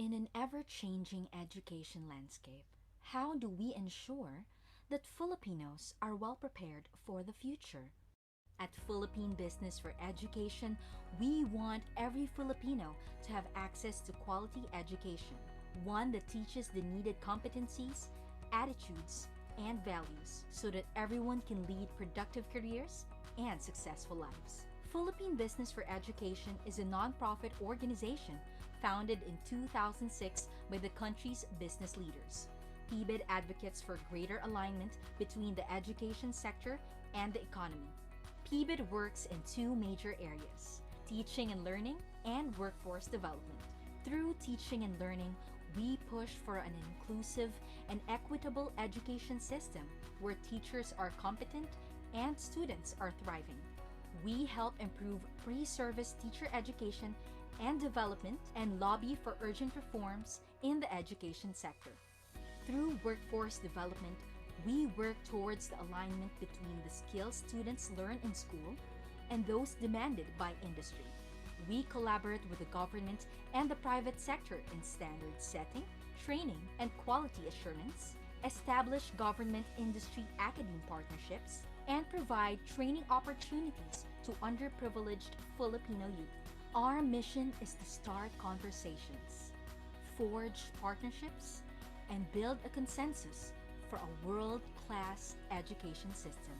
In an ever-changing education landscape, how do we ensure that Filipinos are well prepared for the future? At Philippine Business for Education, we want every Filipino to have access to quality education, one that teaches the needed competencies, attitudes, and values so that everyone can lead productive careers and successful lives. Philippine Business for Education is a nonprofit organization founded in 2006 by the country's business leaders. PBID advocates for greater alignment between the education sector and the economy. PBID works in two major areas: teaching and learning and workforce development. Through teaching and learning, we push for an inclusive and equitable education system where teachers are competent and students are thriving. We help improve pre-service teacher education and development and lobby for urgent reforms in the education sector. Through workforce development, we work towards the alignment between the skills students learn in school and those demanded by industry. We collaborate with the government and the private sector in standard setting, training, and quality assurance, establish government industry academe partnerships, and provide training opportunities to underprivileged Filipino youth. Our mission is to start conversations, forge partnerships, and build a consensus for a world-class education system.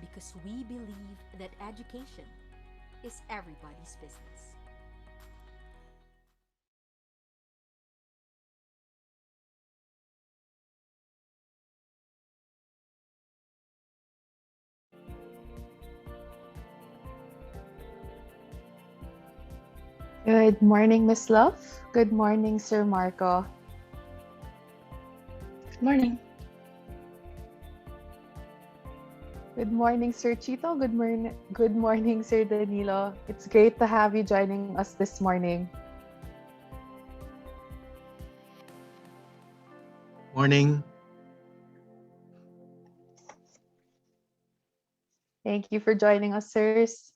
Because we believe that education is everybody's business. Good morning, Miss Love. Good morning, Sir Marco. Good morning. Good morning, Sir Chito. Good morning, Sir Danilo. It's great to have you joining us this morning. Morning. Thank you for joining us, sirs.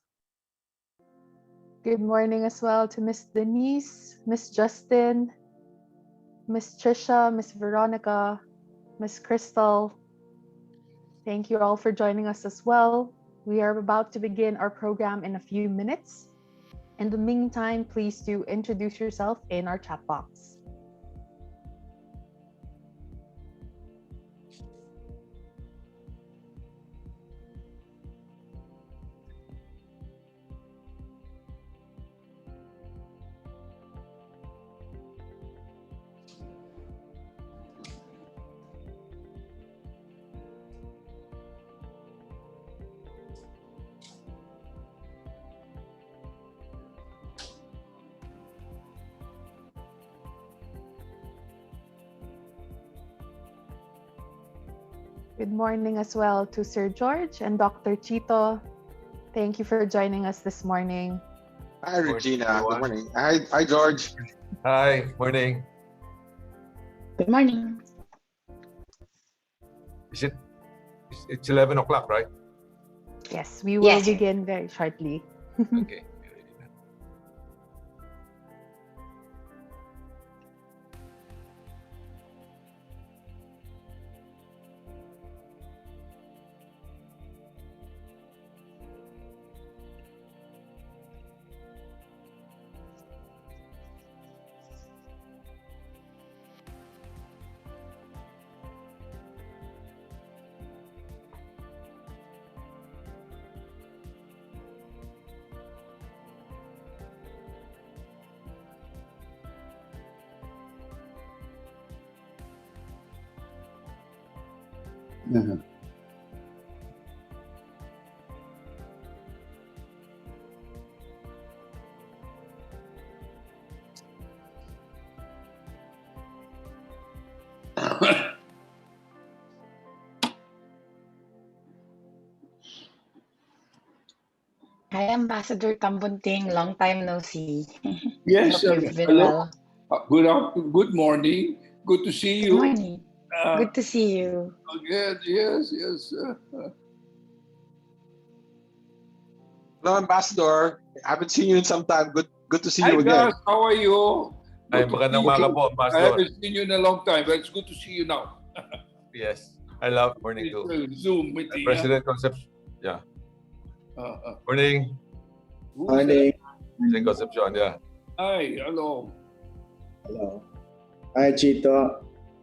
Good morning as well to Miss Denise, Miss Justin, Miss Trisha, Miss Veronica, Miss Crystal. Thank you all for joining us as well. We are about to begin our program in a few minutes. In the meantime, please do introduce yourself in our chat box. Good morning as well to Sir George and Dr. Chito. Thank you for joining us this morning. Hi, Regina. Good morning. Hi, George. Hi, morning. Good morning. It's 11 o'clock, right? Yes, we will Yes, sir. begin very shortly. Okay. Mhm. Hi, Ambassador Tambunting. Long time no see. I Yes, hope you've been hello. well. Good morning. Good to see Good you. morning. Good to see you. Good. Yes. Hello, Ambassador. I haven't seen you in some time. Good to see Hi, you again. Gus. How are you? Ay, Good to magandang see umaga you. po, I Pastor. haven't seen you in a long time, but it's good to see you now. Yes. I love morning It's too. a Zoom meeting. President Concepcion. Yeah. Uh, Morning. who's Morning. President Concepcion, yeah. Hi, hello. Hello. Hi, Chito.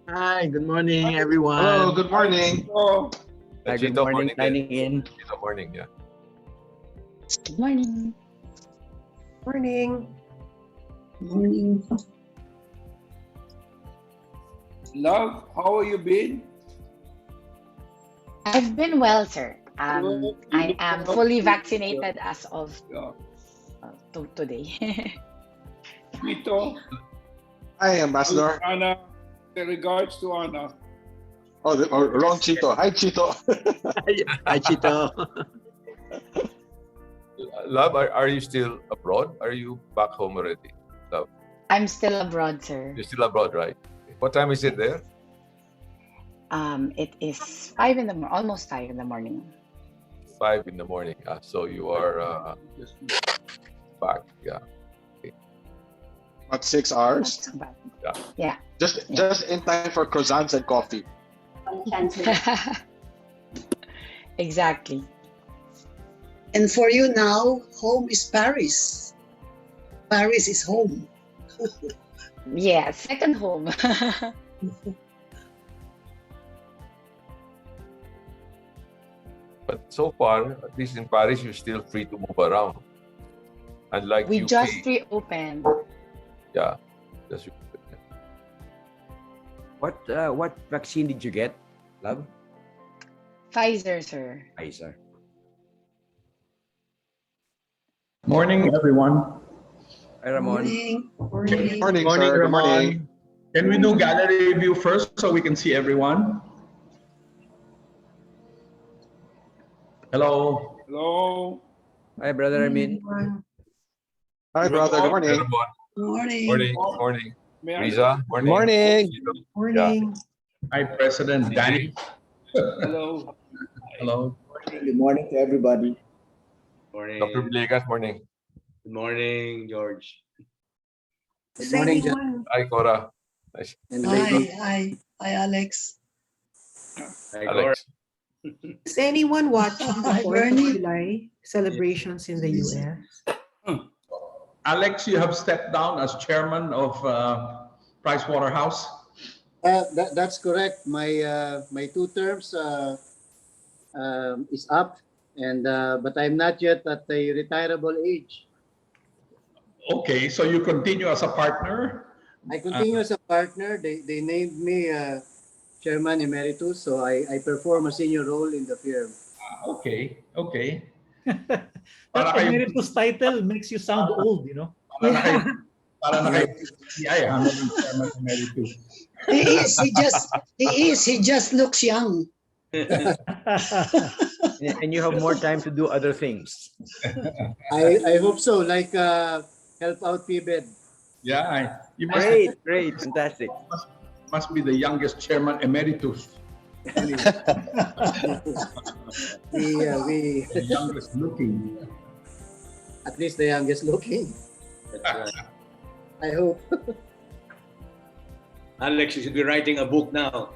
Hi, good morning, everyone. Hello, good morning. Oh, Hi, good Chito, morning, din. signing in. Chito, morning, yeah. Good morning. Morning. Morning. love, how have you been? I've been well, sir. You I look am healthy. fully vaccinated as of Yeah. today. Tito, Hi, Ambassador. Anna, the regards to Anna. Oh, wrong Chito. Hi, Chito. Hi, Chito. Love, are you still abroad? Are you back home already? I'm still abroad, sir. You're still abroad, right? What time is it there? It is 5 in the almost 5 in the morning. 5 in the morning. So you are back. Yeah. About 6 hours. But, Yeah. Just in time for croissants and coffee. exactly. And for you now, home is Paris. Paris is home. Yeah, second home. But so far, at least in Paris, you're still free to move around. Unlike we UK. just reopened. Yeah. Just What vaccine did you get, love? Pfizer, sir. Pfizer. Morning, everyone. Hi, Ramon. Morning. Morning, sir. Good morning. Can we do gallery review first so we can see everyone? Hello. Hello. Hi, brother Armin. Hi, brother. Good morning. Morning. Morning. Morning. May I- Riza, morning. Morning. Hi, President Danny. Hello. Hello. Good morning to everybody. Dr. Villegas, morning. Good morning, George. Good morning, Hi, Cora. Nice. Hi, Alex. Hi, Cora. Alex. Is anyone watching the Hi, 4th of Bernie. July celebrations in the US? Alex, you have stepped down as chairman of Pricewaterhouse. That's correct. My 2 terms is up, and but I'm not yet at the retirable age. Okay, so you continue as a partner. I continue as a partner. They named me chairman emeritus, so I perform a senior role in the firm. Okay. That emeritus title makes you sound old, you know. Para na kayo PCI, chairman emeritus. He just looks young. And you have more time to do other things. I hope so, like help out PBED. Yeah, you must Great, fantastic. must be the youngest chairman emeritus. We The youngest looking. at least the youngest looking. That's right. I hope. Alex, you should be writing a book now.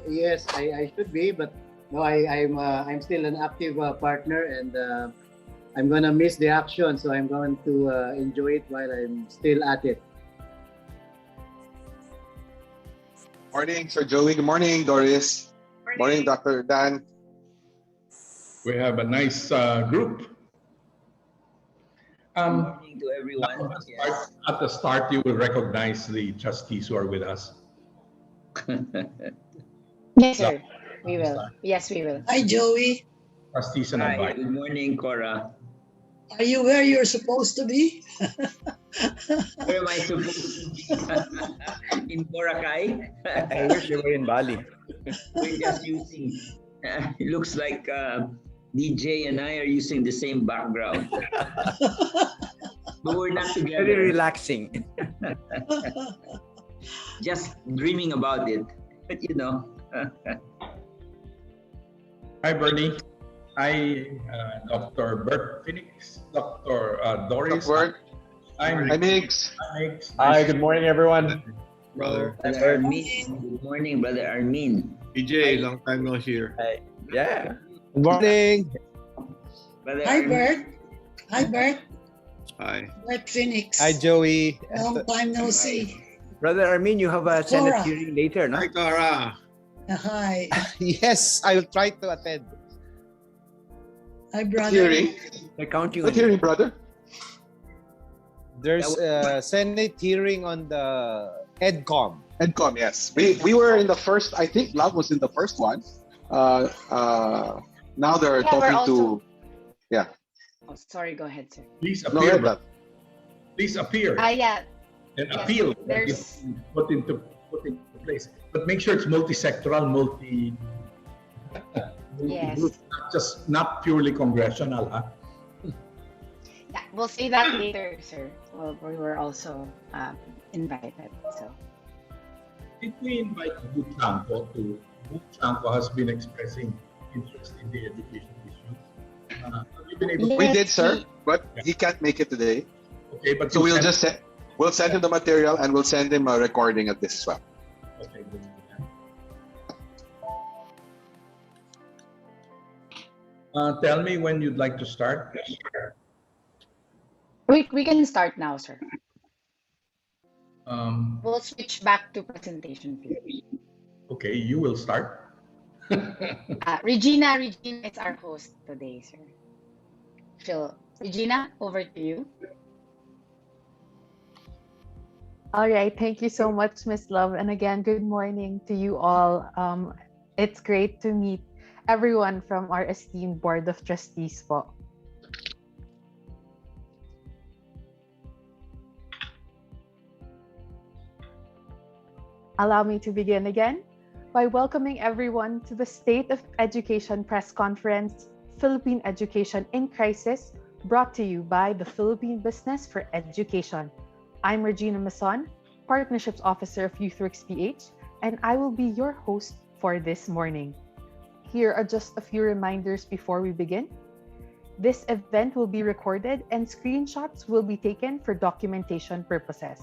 Yes, I should be, but no, I'm still an active partner, and I'm gonna miss the action, so I'm going to enjoy it while I'm still at it. Morning, Sir Joey. Good morning, Doris. Morning, Dr. Dan. We have a nice group. Good morning to everyone. At the start, you will recognize the trustees who are with us. Yes, sir. We will. Yes, we will. Hi, Joey. Trustees and advisors. Good morning, Cora. Are you where you're supposed to be? Where am I supposed to be? In Boracay? I wish you were in Bali. We're just using. It looks like DJ and I are using the same background. But we're not together. Very relaxing. Just dreaming about it. But you know. Hi, Bernie. Dr. Bert Phoenix, Dr. Doris. Bert. I'm Mix. Hi, good morning, everyone. Brother Armin. Good morning, Brother Armin. PJ, long time no hear. Yeah. Good morning. Brother Hi, Armin. Bert. Hi, Bert. Hi. Bert Phoenix. Hi, Joey. Long time no see. Brother Armin, you have a Senate Cora. hearing later, no? Hi, Cara. Hi. Yes, I will try to attend. Hi, brother. Hearing. They're counting What on you. hearing, brother? There's a Senate hearing on the EDCOM. EDCOM, yes. We were in the first, I think Love was in the first one. Now they're Yeah, we're talking also- to, yeah. Oh, sorry, go ahead, sir. Please No, appear. go ahead, Love. Please appear. Yeah. And Yes, appeal. there's- Put into place. But make sure it's multi-sectoral, Yes. not purely congressional, huh? Yeah, we'll say that later, sir. Well, we were also invited, so. Did we invite Buchanco to? Buchanco has been expressing interest in the education issue. Have you been able to? We did, sir, but he can't make it today. Okay, but So we'll just we'll send him the material and we'll send him a recording of this as well. Okay, good. Tell me when you'd like to start. We can start now, sir. We'll switch back to presentation view. Okay, you will start. Regina is our host today, sir. Regina, over to you. All right, thank you so much, Miss Love. And again, good morning to you all. It's great to meet everyone from our esteemed Board of Trustees po. Allow me to begin again by welcoming everyone to the State of Education Press Conference, Philippine Education in Crisis, brought to you by the Philippine Business for Education. I'm Regina Mason, Partnerships Officer of YouthWorks PH, and I will be your host for this morning. Here are just a few reminders before we begin. This event will be recorded and screenshots will be taken for documentation purposes.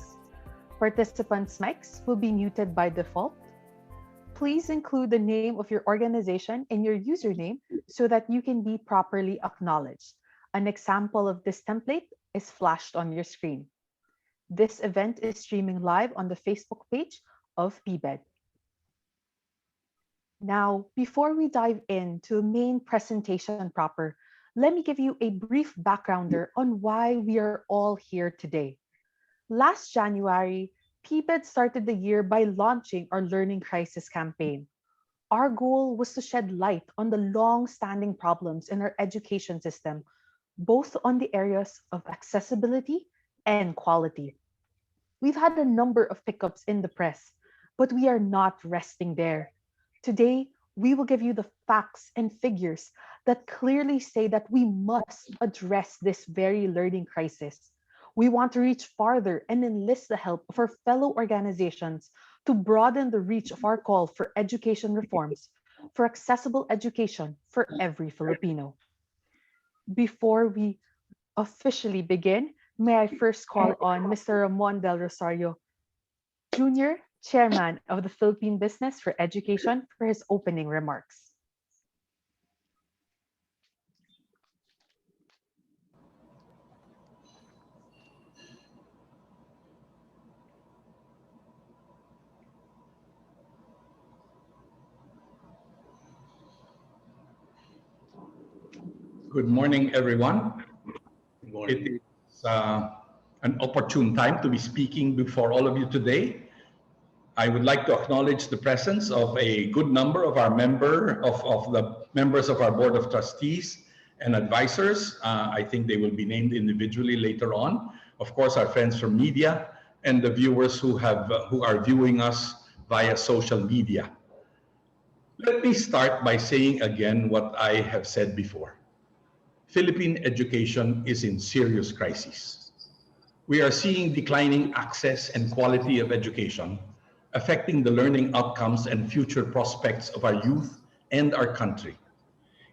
Participants' mics will be muted by default. Please include the name of your organization in your username so that you can be properly acknowledged. An example of this template is flashed on your screen. This event is streaming live on the Facebook page of PBED. Now, before we dive into the main presentation proper, let me give you a brief backgrounder on why we are all here today. Last January, PBED started the year by launching our Learning Crisis campaign. Our goal was to shed light on the long-standing problems in our education system, both on the areas of accessibility and quality. We've had a number of pickups in the press, but we are not resting there. Today, we will give you the facts and figures that clearly say that we must address this very learning crisis. We want to reach farther and enlist the help of our fellow organizations to broaden the reach of our call for education reforms, for accessible education for every Filipino. Before we officially begin, may I first call on Mr. Ramon Del Rosario, Jr., Chairman of the Philippine Business for Education, for his opening remarks. Good morning, everyone. Good morning. It is an opportune time to be speaking before all of you today. I would like to acknowledge the presence of a good number of our members of our Board of Trustees and advisors. I think they will be named individually later on. Of course, our friends from media and the viewers who are viewing us via social media. Let me start by saying again what I have said before. Philippine education is in serious crisis. We are seeing declining access and quality of education, affecting the learning outcomes and future prospects of our youth and our country.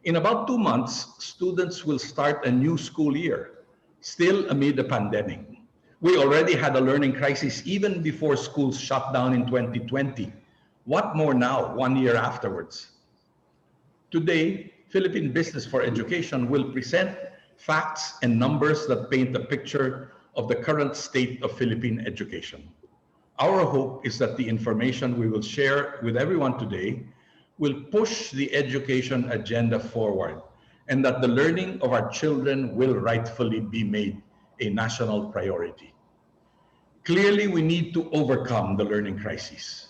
In about 2 months, students will start a new school year, still amid the pandemic. We already had a learning crisis even before schools shut down in 2020. What more now, 1 year afterwards? Today, Philippine Business for Education will present facts and numbers that paint a picture of the current state of Philippine education. Our hope is that the information we will share with everyone today will push the education agenda forward and that the learning of our children will rightfully be made a national priority. Clearly, we need to overcome the learning crisis.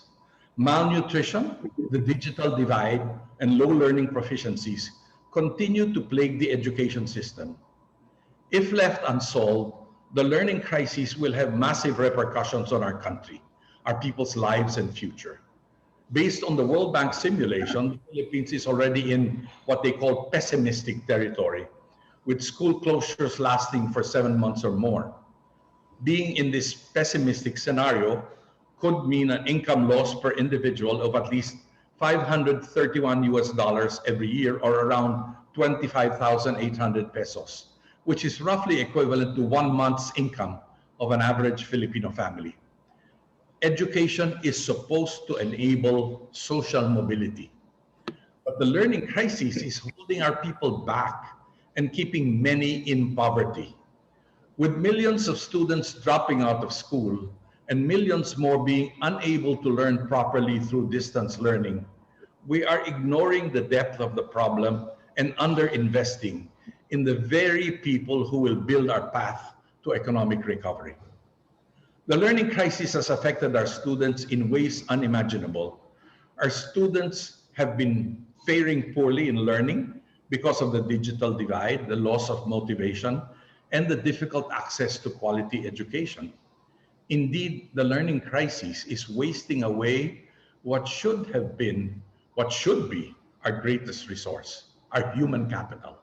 Malnutrition, the digital divide, and low learning proficiencies continue to plague the education system. If left unsolved, the learning crisis will have massive repercussions on our country, our people's lives and future. Based on the World Bank simulation, the Philippines is already in what they call pessimistic territory, with school closures lasting for 7 months or more. Being in this pessimistic scenario could mean an income loss per individual of at least $531 every year, or around 25,800 pesos, which is roughly equivalent to 1 month's income of an average Filipino family. Education is supposed to enable social mobility, but the learning crisis is holding our people back and keeping many in poverty. With millions of students dropping out of school and millions more being unable to learn properly through distance learning, we are ignoring the depth of the problem and underinvesting in the very people who will build our path to economic recovery. The learning crisis has affected our students in ways unimaginable. Our students have been faring poorly in learning because of the digital divide, the loss of motivation, and the difficult access to quality education. Indeed, the learning crisis is wasting away what should be our greatest resource, our human capital.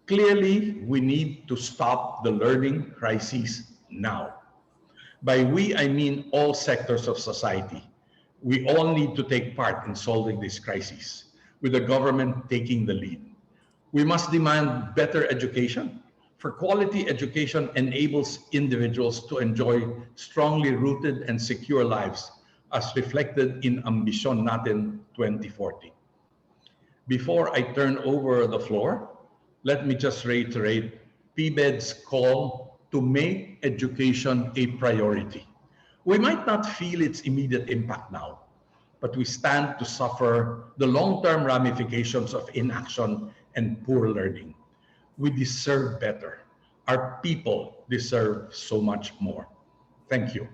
Clearly, we need to stop the learning crisis now. By we, I mean all sectors of society. We all need to take part in solving this crisis, with the government taking the lead. We must demand better education, for quality education enables individuals to enjoy strongly rooted and secure lives, as reflected in Ambisyon Natin 2040. Before I turn over the floor, let me just reiterate PBED's call to make education a priority. We might not feel its immediate impact now, but we stand to suffer the long-term ramifications of inaction and poor learning. We deserve better. Our people deserve so much more. Thank you.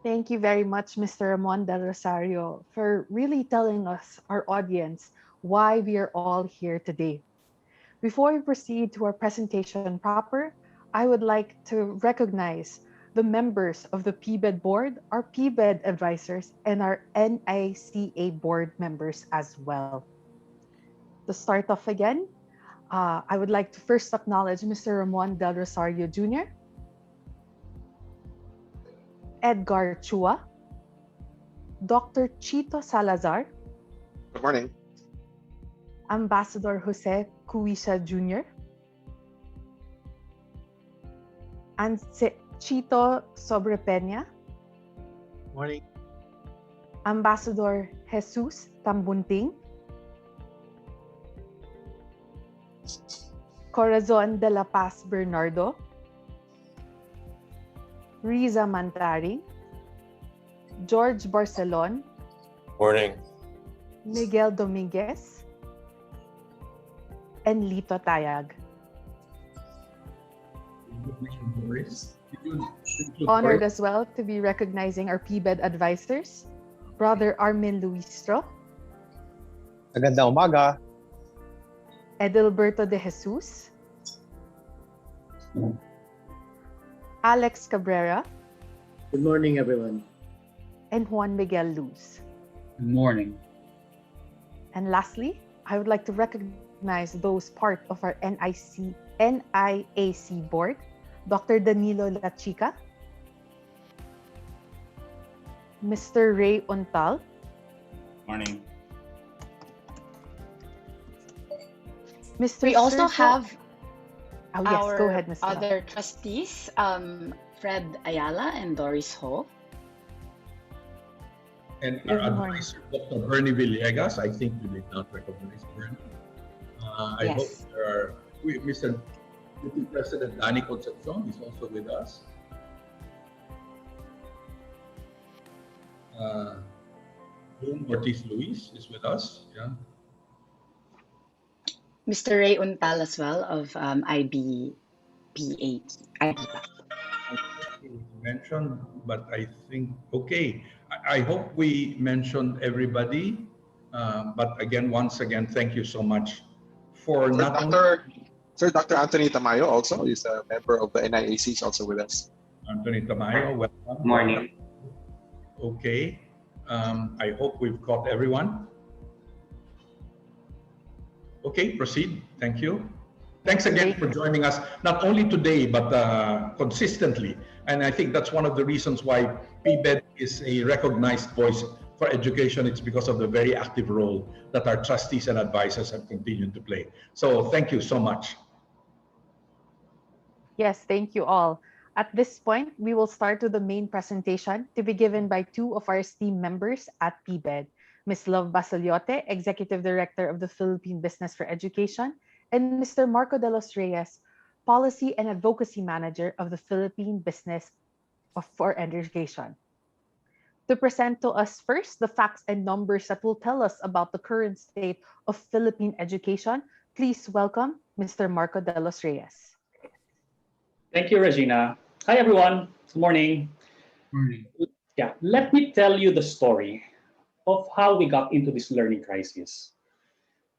Thank you very much, Mr. Ramon Del Rosario, for really telling us, our audience, why we are all here today. Before we proceed to our presentation proper, I would like to recognize the members of the PBED board, our PBED advisors, and our NICA board members as well. To start off again, I would like to first acknowledge Mr. Ramon Del Rosario Jr., Edgar Chua, Dr. Chito Salazar, Good morning. Ambassador Jose Cuisa Jr., and Chito Sobrepeña, Morning. Ambassador Jesus Tambunting, Corazon de la Paz Bernardo, Riza Mantari, George Barcelon, Morning. Miguel Dominguez, and Lito Tayag. Honored as well to be recognizing our PBED advisors, Brother Armin Luistro, Magandang umaga. Edelberto de Jesus, Alex Cabrera, Good morning, everyone. and Juan Miguel Luz. Good morning. And lastly, I would like to recognize those part of our NIAC board, Dr. Danilo Lachica, Mr. Ray Untal, Morning. Mr. We also Sergio? have Oh, yes, go our ahead, Ms. Lau. other trustees, Fred Ayala and Doris Ho. And Good our morning. advisor, Dr. Bernie Villegas. I think we did not recognize Bernie. I hope Yes. there are, Mr. Deputy President Danny Concepcion is also with us. Bloom Ortiz Luis is with us. Yeah. Mr. Ray Untal as well of IBPA. Mentioned, but I think, okay. I hope we mentioned everybody. But again, once again, thank you so much for not only Dr. Anthony Tamayo also is a member of the NIAC, is also with us. Anthony Tamayo, welcome. Morning. Okay. I hope we've caught everyone. Okay, proceed. Thank you. Thanks again for joining us, not only today, but consistently. And I think that's one of the reasons why PBED is a recognized voice for education. It's because of the very active role that our trustees and advisors have continued to play. So thank you so much. Yes, thank you all. At this point, we will start with the main presentation to be given by two of our esteemed members at PBED, Ms. Love Basiliote, Executive Director of the Philippine Business for Education, and Mr. Marco de los Reyes, Policy and Advocacy Manager of the Philippine Business for Education. To present to us first the facts and numbers that will tell us about the current state of Philippine education, please welcome Mr. Marco de los Reyes. Thank you, Regina. Hi, everyone. Good morning. Yeah, let me tell you the story of how we got into this learning crisis.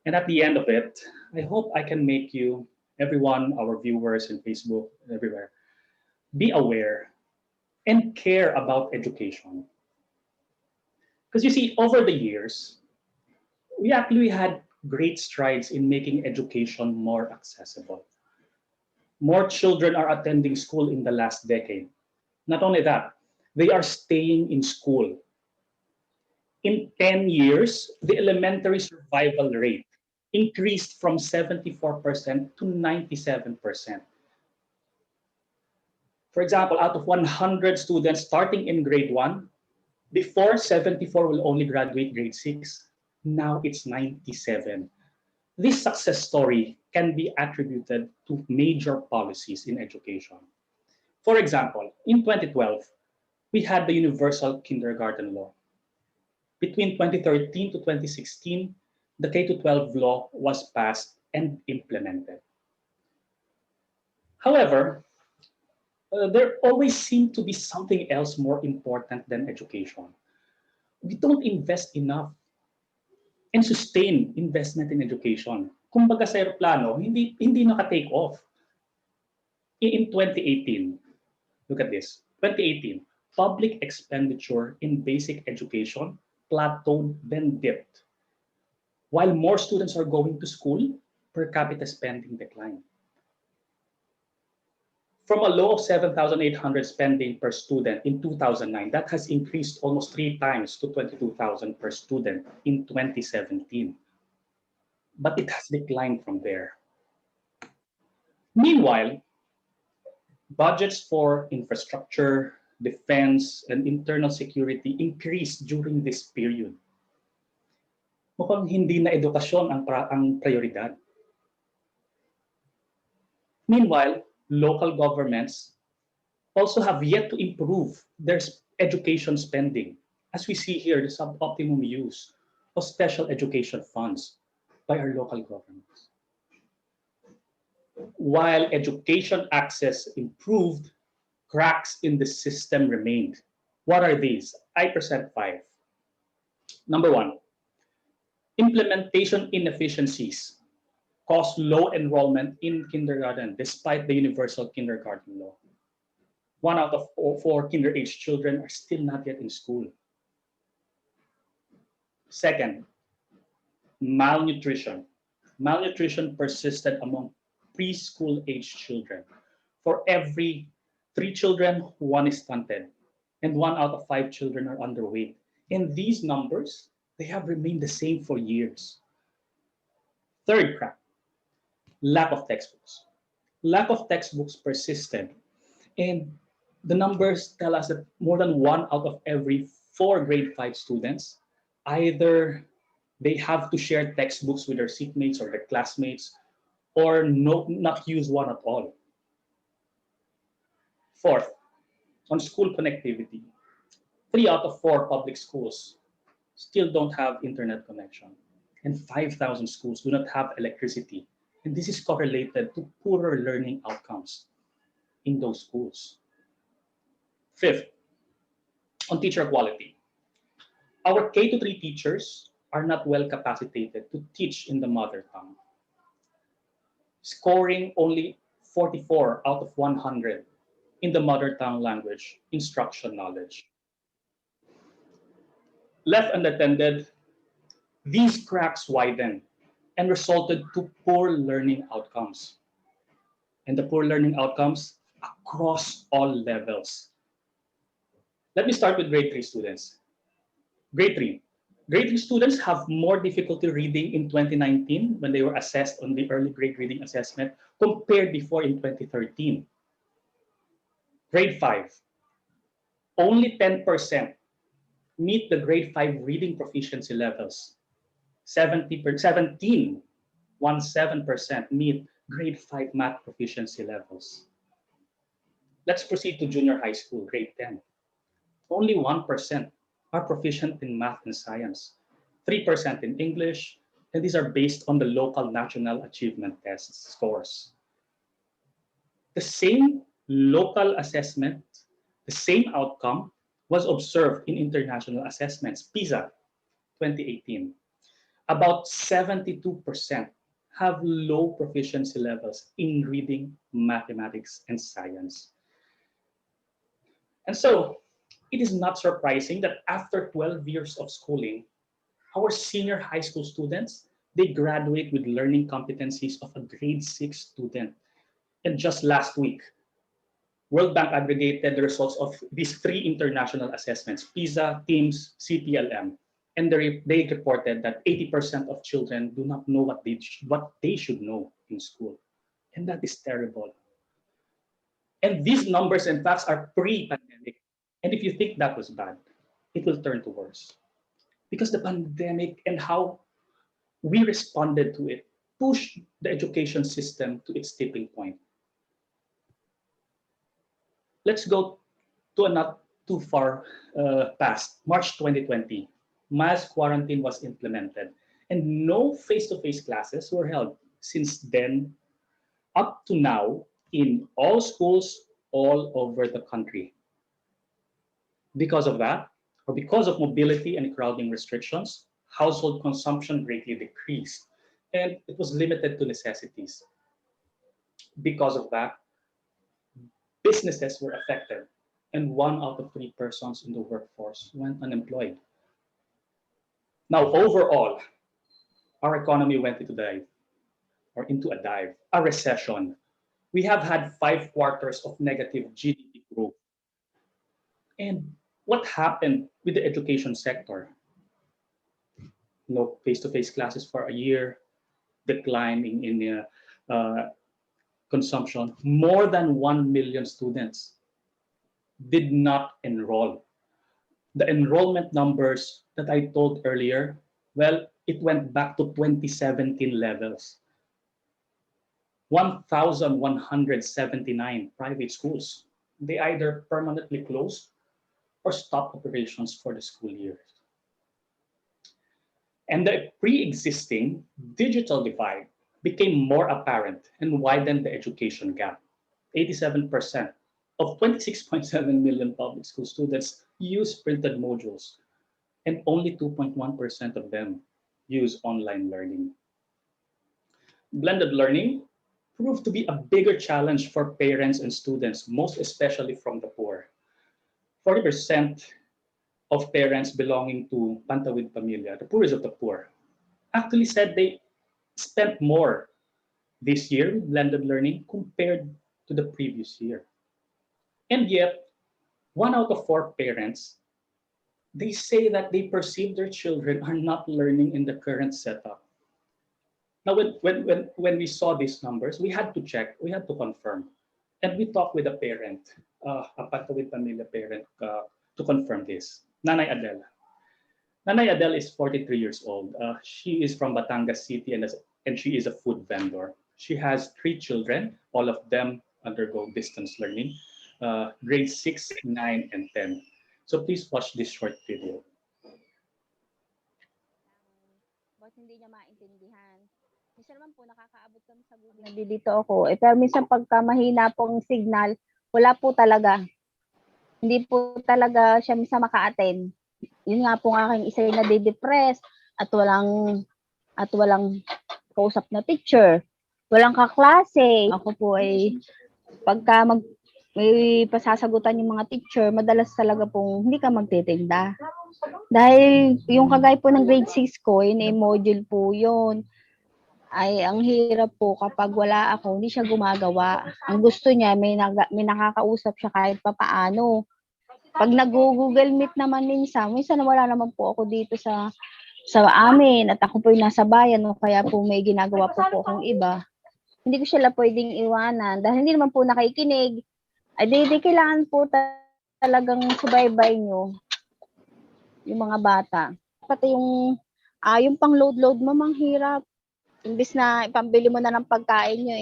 And at the end of it, I hope I can make you, everyone, our viewers in Facebook, everywhere, be aware and care about education. Because you see, over the years, we actually had great strides in making education more accessible. More children are attending school in the last decade. Not only that, they are staying in school. In 10 years, the elementary survival rate increased from 74% to 97%. For example, out of 100 students starting in grade 1, before 74 will only graduate grade 6. Now it's 97. This success story can be attributed to major policies in education. For example, in 2012, we had the Universal Kindergarten Law. Between 2013 to 2016, the K-12 law was passed and implemented. However, there always seemed to be something else more important than education. We don't invest enough and sustain investment in education. Kumbaga sa aeroplano, hindi naka-take off. In 2018, look at this, 2018, public expenditure in basic education plateaued, then dipped. While more students are going to school, per capita spending declined. From a low of 7,800 spending per student in 2009, that has increased almost 3 times to 22,000 per student in 2017. But it has declined from there. Meanwhile, budgets for infrastructure, defense, and internal security increased during this period. Mukhang hindi na edukasyon ang prioridad. Meanwhile, local governments also have yet to improve their education spending. As we see here, the suboptimum use of special education funds by our local governments. While education access improved, cracks in the system remained. What are these? I present 5. Number 1, implementation inefficiencies cause low enrollment in kindergarten despite the Universal Kindergarten Law. 1 out of 4 kinder-age children are still not yet in school. Second, malnutrition. Malnutrition persisted among preschool-age children. For every 3 children, 1 is stunted, and 1 out of 5 children are underweight. And these numbers, they have remained the same for years. Third crack, Lack of textbooks. Lack of textbooks persisted. And the numbers tell us that more than 1 out of every 4 grade 5 students, either they have to share textbooks with their seatmates or their classmates, or not use one at all. Fourth, on school connectivity, 3 out of 4 public schools still don't have internet connection, and 5,000 schools do not have electricity. And this is correlated to poorer learning outcomes in those schools. Fifth, on teacher quality, our K-3 teachers are not well capacitated to teach in the mother tongue, scoring only 44 out of 100 in the mother tongue language instruction knowledge. Left unattended, these cracks widened and resulted to poor learning outcomes. And the poor learning outcomes across all levels. Let me start with grade 3 students. Grade 3. Grade 3 students have more difficulty reading in 2019 when they were assessed on the early grade reading assessment compared before in 2013. Grade 5. Only 10% meet the grade 5 reading proficiency levels. 17% meet grade 5 math proficiency levels. Let's proceed to junior high school, grade 10. Only 1% are proficient in math and science, 3% in English, and these are based on the local national achievement test scores. The same local assessment, the same outcome was observed in international assessments, PISA 2018. About 72% have low proficiency levels in reading, mathematics, and science. And so, it is not surprising that after 12 years of schooling, our senior high school students, they graduate with learning competencies of a grade 6 student. And just last week, World Bank aggregated the results of these 3 international assessments, PISA, TIMSS, CPLM, and they reported that 80% of children do not know what they should know in school. And that is terrible. And these numbers and facts are pre-pandemic. And if you think that was bad, it will turn to worse. Because the pandemic and how we responded to it pushed the education system to its tipping point. Let's go to a not too far past, March 2020. Mass quarantine was implemented and no face-to-face classes were held. Since then, up to now, in all schools all over the country. Because of that, or because of mobility and crowding restrictions, household consumption greatly decreased, and it was limited to necessities. Because of that, businesses were affected, and 1 out of 3 persons in the workforce went unemployed. Now, overall, our economy went into a dive, a recession. We have had 5 quarters of negative GDP growth. And what happened with the education sector? No face-to-face classes for a year, decline in consumption. More than 1 million students did not enroll. The enrollment numbers that I told earlier, well, it went back to 2017 levels. 1,179 private schools, they either permanently closed or stopped operations for the school year. And the pre-existing digital divide became more apparent and widened the education gap. 87% of 26.7 million public school students use printed modules, and only 2.1% of them use online learning. Blended learning proved to be a bigger challenge for parents and students, most especially from the poor. 40% of parents belonging to Pantawid Pamilya, the poorest of the poor, actually said they spent more this year with blended learning compared to the previous year. And yet, 1 out of 4 parents, they say that they perceive their children are not learning in the current setup. Now, when we saw these numbers, we had to check, we had to confirm. And we talked with a parent, a Patawid Pamilya parent, to confirm this. Nanay Adele. Nanay Adele is 43 years old. She is from Batangas City and she is a food vendor. She has 3 children, all of them undergo distance learning, grade 6, 9, and 10. So please watch this short video. Bakit hindi niya maintindihan? Minsan naman po nakakaabot kami sa Google. Nandito ako. Pero minsan pagka mahina pong signal, wala po talaga. Hindi po talaga siya minsan maka-attend. Yun nga po ang aking isa na de-depress at walang kausap na teacher. Walang kaklase. Ako po ay pagka may pasasagutan yung mga teacher, madalas talaga pong hindi ka magtitinda. Dahil yung kagaya po ng grade 6 ko, yun ay module po yun. Ay, ang hirap po kapag wala ako, hindi siya gumagawa. Ang gusto niya, may nakakausap siya kahit papaano. Pag nag-Google Meet naman minsan wala naman po ako dito sa amin at ako po yung nasa bayan o kaya po may ginagawa po akong iba. Hindi ko sila pwedeng iwanan dahil hindi naman po nakikinig. Ay, di kailangan po talagang subaybay nyo yung mga bata. Pati yung pang-load mo, manghirap. Imbis na ipambili mo na ng pagkain nyo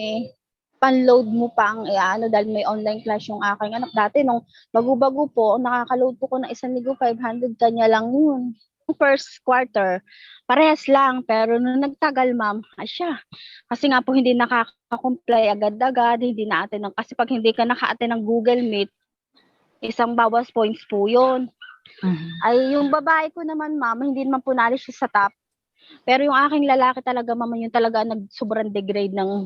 pan-load mo pa ang dahil may online class yung aking anak. Dati nung bago-bago po, nakaka-load po ko ng 1,500 kanya lang yun. First quarter, parehas lang. Pero nung nagtagal, ma'am, siya. Kasi nga po hindi nakaka-comply agad-agad, hindi na-attend. Kasi pag hindi ka naka-attend ng Google Meet, isang bawas points po yun. Ay, yung babae ko naman, ma'am, hindi naman po nalis siya sa top. Pero yung aking lalaki talaga, ma'am, yun talaga nag-sobrang degrade ng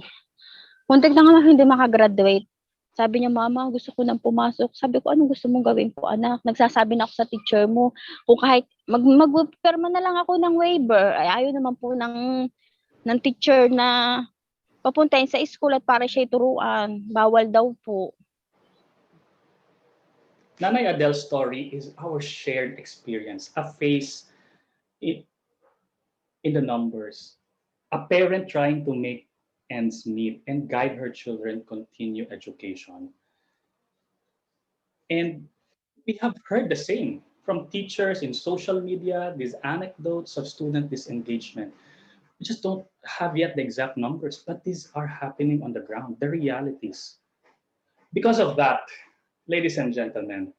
muntik na nga hindi makagraduate. Sabi niya, mama, gusto ko nang pumasok. Sabi ko, anong gusto mong gawin po, anak? Nagsasabi na ako sa teacher mo. Kung kahit mag-perma na lang ako ng waiver, ay ayaw naman po ng teacher na papuntahin sa school at para siya turuan. Bawal daw po. Nanay Adele's story is our shared experience, a face in the numbers, a parent trying to make ends meet and guide her children continue education. And we have heard the same from teachers in social media, these anecdotes of student disengagement. We just don't have yet the exact numbers, but these are happening on the ground, the realities. Because of that, ladies and gentlemen,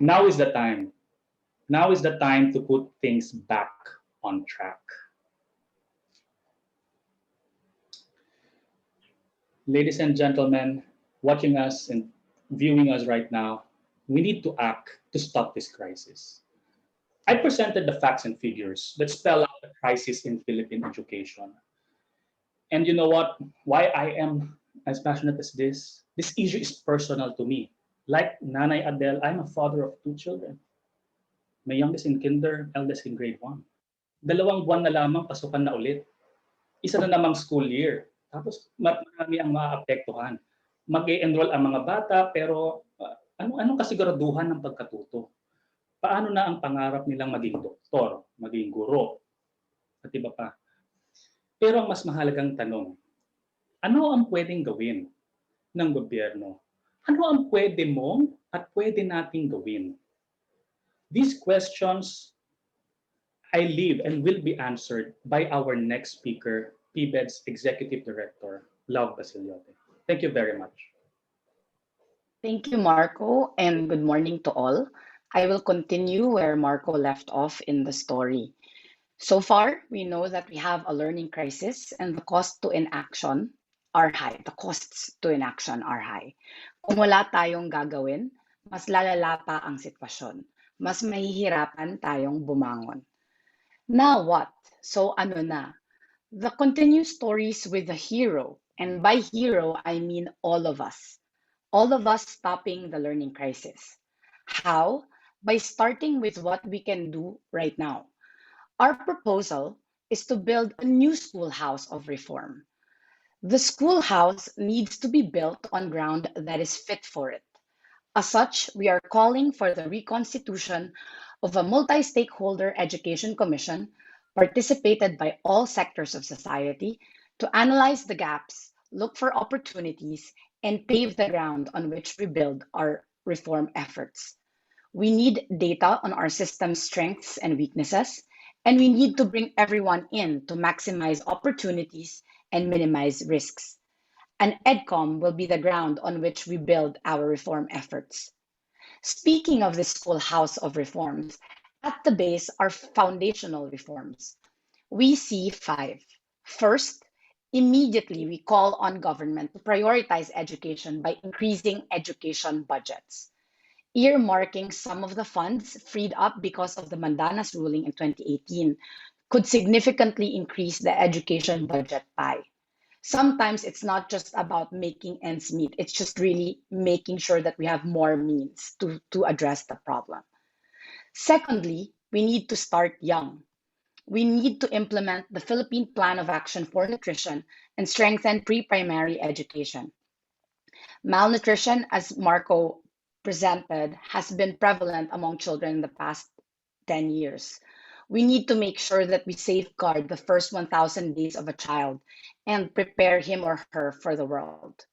now is the time. Now is the time to put things back on track. Ladies and gentlemen, watching us and viewing us right now, we need to act to stop this crisis. I presented the facts and figures that spell out the crisis in Philippine education. And you know what? Why I am as passionate as this issue is personal to me. Like Nanay Adele, I'm a father of 2 children. My youngest in kinder, eldest in grade 1. 2 buwan na lamang pasukan na ulit. Isa na namang school year. Tapos marami ang maapektuhan. Mag-e-enroll ang mga bata pero anong kasiguraduhan ng pagkatuto? Paano na ang pangarap nilang maging doktor, maging guro, at iba pa? Pero ang mas mahalagang tanong, ano ang pwedeng gawin ng gobyerno? Ano ang pwede mong at pwede nating gawin? These questions I leave and will be answered by our next speaker, PBED's Executive Director, Love Basiliote. Thank you very much. Thank you, Marco, and good morning to all. I will continue where Marco left off in the story. So far, we know that we have a learning crisis and the costs to inaction are high. Kung wala tayong gagawin, mas lalala pa ang sitwasyon. Mas mahihirapan tayong bumangon. Now what? So ano na? The continued stories with the hero, and by hero, I mean all of us. All of us stopping the learning crisis. How? By starting with what we can do right now. Our proposal is to build a new schoolhouse of reform. The schoolhouse needs to be built on ground that is fit for it. As such, we are calling for the reconstitution of a multi-stakeholder education commission participated by all sectors of society to analyze the gaps, look for opportunities, and pave the ground on which we build our reform efforts. We need data on our system's strengths and weaknesses, and we need to bring everyone in to maximize opportunities and minimize risks. An EDCOM will be the ground on which we build our reform efforts. Speaking of the Schoolhouse of Reforms, at the base are foundational reforms. We see 5. First, immediately we call on government to prioritize education by increasing education budgets. Earmarking some of the funds freed up because of the Mandanas ruling in 2018 could significantly increase the education budget pie. Sometimes it's not just about making ends meet, it's just really making sure that we have more means to address the problem. Secondly, we need to start young. We need to implement the Philippine Plan of Action for Nutrition and strengthen pre-primary education. Malnutrition, as Marco presented, has been prevalent among children in the past 10 years. We need to make sure that we safeguard the first 1,000 days of a child and prepare him or her for the world.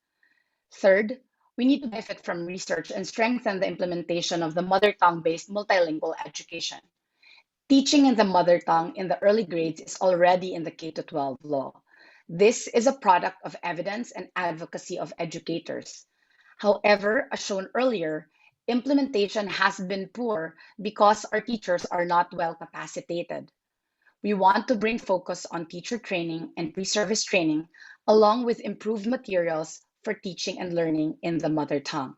Third, we need to benefit from research and strengthen the implementation of the mother tongue-based multilingual education. Teaching in the mother tongue in the early grades is already in the K-12 law. This is a product of evidence and advocacy of educators. However, as shown earlier, implementation has been poor because our teachers are not well capacitated. We want to bring focus on teacher training and pre-service training, along with improved materials for teaching and learning in the mother tongue.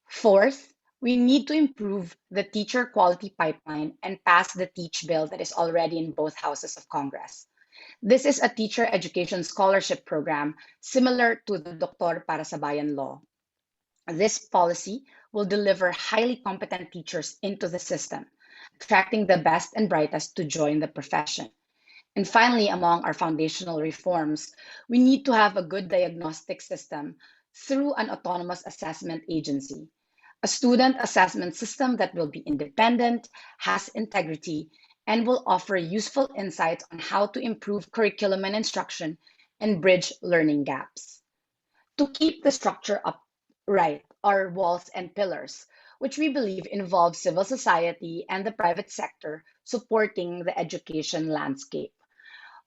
Fourth, we need to improve the teacher quality pipeline and pass the Teach Bill that is already in both houses of Congress. This is a teacher education scholarship program similar to the Doktor para sa Bayan law. This policy will deliver highly competent teachers into the system, attracting the best and brightest to join the profession. And finally, among our foundational reforms, we need to have a good diagnostic system through an autonomous assessment agency, a student assessment system that will be independent, has integrity, and will offer useful insights on how to improve curriculum and instruction and bridge learning gaps. To keep the structure upright are walls and pillars, which we believe involve civil society and the private sector supporting the education landscape.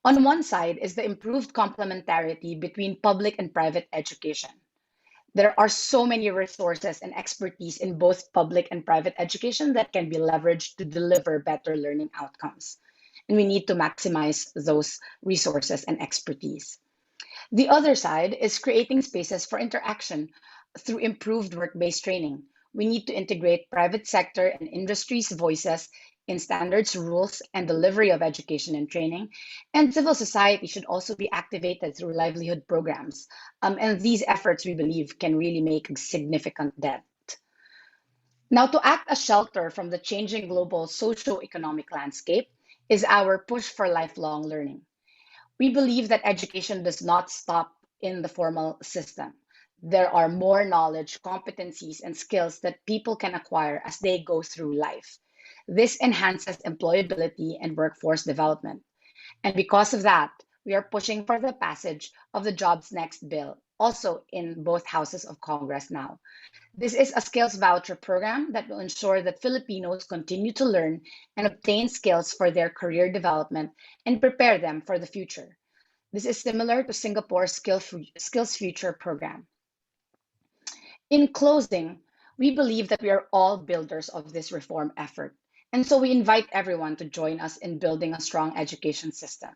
On one side is the improved complementarity between public and private education. There are so many resources and expertise in both public and private education that can be leveraged to deliver better learning outcomes. And we need to maximize those resources and expertise. The other side is creating spaces for interaction through improved work-based training. We need to integrate private sector and industry's voices in standards, rules, and delivery of education and training. And civil society should also be activated through livelihood programs. And these efforts, we believe, can really make a significant dent. Now, to act as shelter from the changing global socio-economic landscape is our push for lifelong learning. We believe that education does not stop in the formal system. There are more knowledge, competencies, and skills that people can acquire as they go through life. This enhances employability and workforce development. And because of that, we are pushing for the passage of the Jobs Next bill, also in both houses of Congress now. This is a skills voucher program that will ensure that Filipinos continue to learn and obtain skills for their career development and prepare them for the future. This is similar to Singapore's Skills Future program. In closing, we believe that we are all builders of this reform effort. And so we invite everyone to join us in building a strong education system.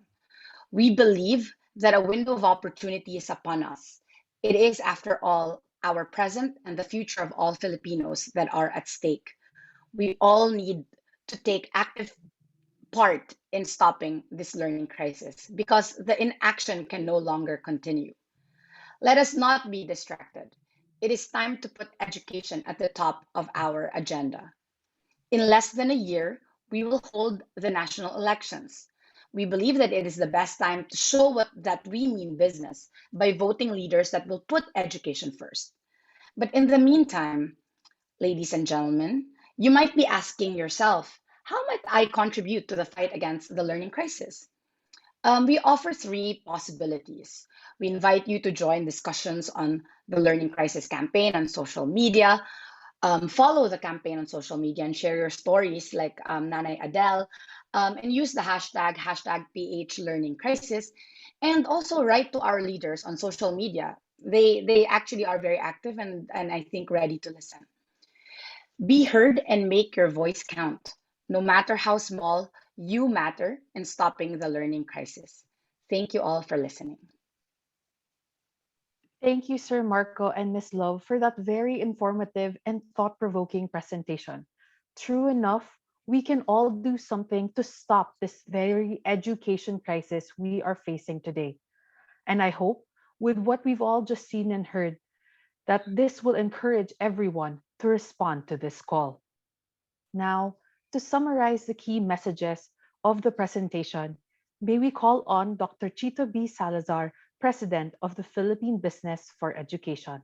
We believe that a window of opportunity is upon us. It is, after all, our present and the future of all Filipinos that are at stake. We all need to take active part in stopping this learning crisis because the inaction can no longer continue. Let us not be distracted. It is time to put education at the top of our agenda. In less than a year, we will hold the national elections. We believe that it is the best time to show that we mean business by voting leaders that will put education first. But in the meantime, ladies and gentlemen, you might be asking yourself, How might I contribute to the fight against the learning crisis? We offer three possibilities. We invite you to join discussions on the Learning Crisis campaign on social media. Follow the campaign on social media and share your stories like Nanay Adele, and use the hashtag PH Learning Crisis, and also write to our leaders on social media. They actually are very active and I think ready to listen. Be heard and make your voice count. No matter how small, you matter in stopping the learning crisis. Thank you all for listening. Thank you, Sir Marco and Miss Love, for that very informative and thought-provoking presentation. True enough, we can all do something to stop this very education crisis we are facing today. And I hope, with what we've all just seen and heard, that this will encourage everyone to respond to this call. Now, to summarize the key messages of the presentation, may we call on Dr. Chito B. Salazar, President of the Philippine Business for Education.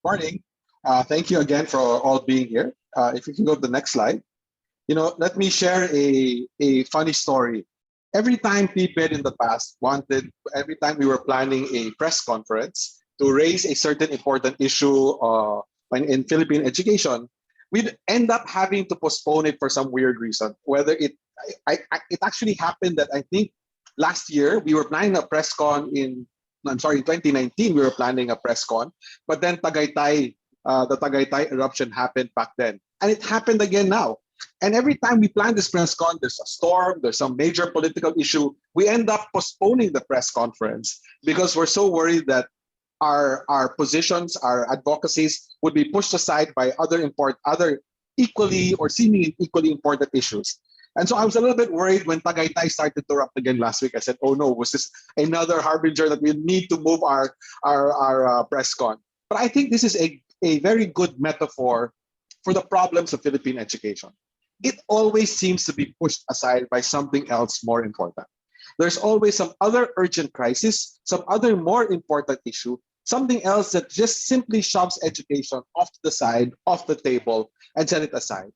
Morning. Thank you again for all being here. If you can go to the next slide. Let me share a funny story. Every time PBED in the past every time we were planning a press conference to raise a certain important issue in Philippine education, we'd end up having to postpone it for some weird reason. Whether it actually happened that I think last year we were planning a press con in 2019 we were planning a press con, but then the Tagaytay eruption happened back then, and it happened again now. And every time we plan this press con, there's a storm, there's some major political issue. We end up postponing the press conference because we're so worried that our positions, our advocacies would be pushed aside by other equally or seemingly equally important issues. And so I was a little bit worried when Tagaytay started to erupt again last week. I said, oh no, was this another harbinger that we need to move our press con? But I think this is a very good metaphor for the problems of Philippine education. It always seems to be pushed aside by something else more important. There's always some other urgent crisis, some other more important issue, something else that just simply shoves education off to the side, off the table, and set it aside.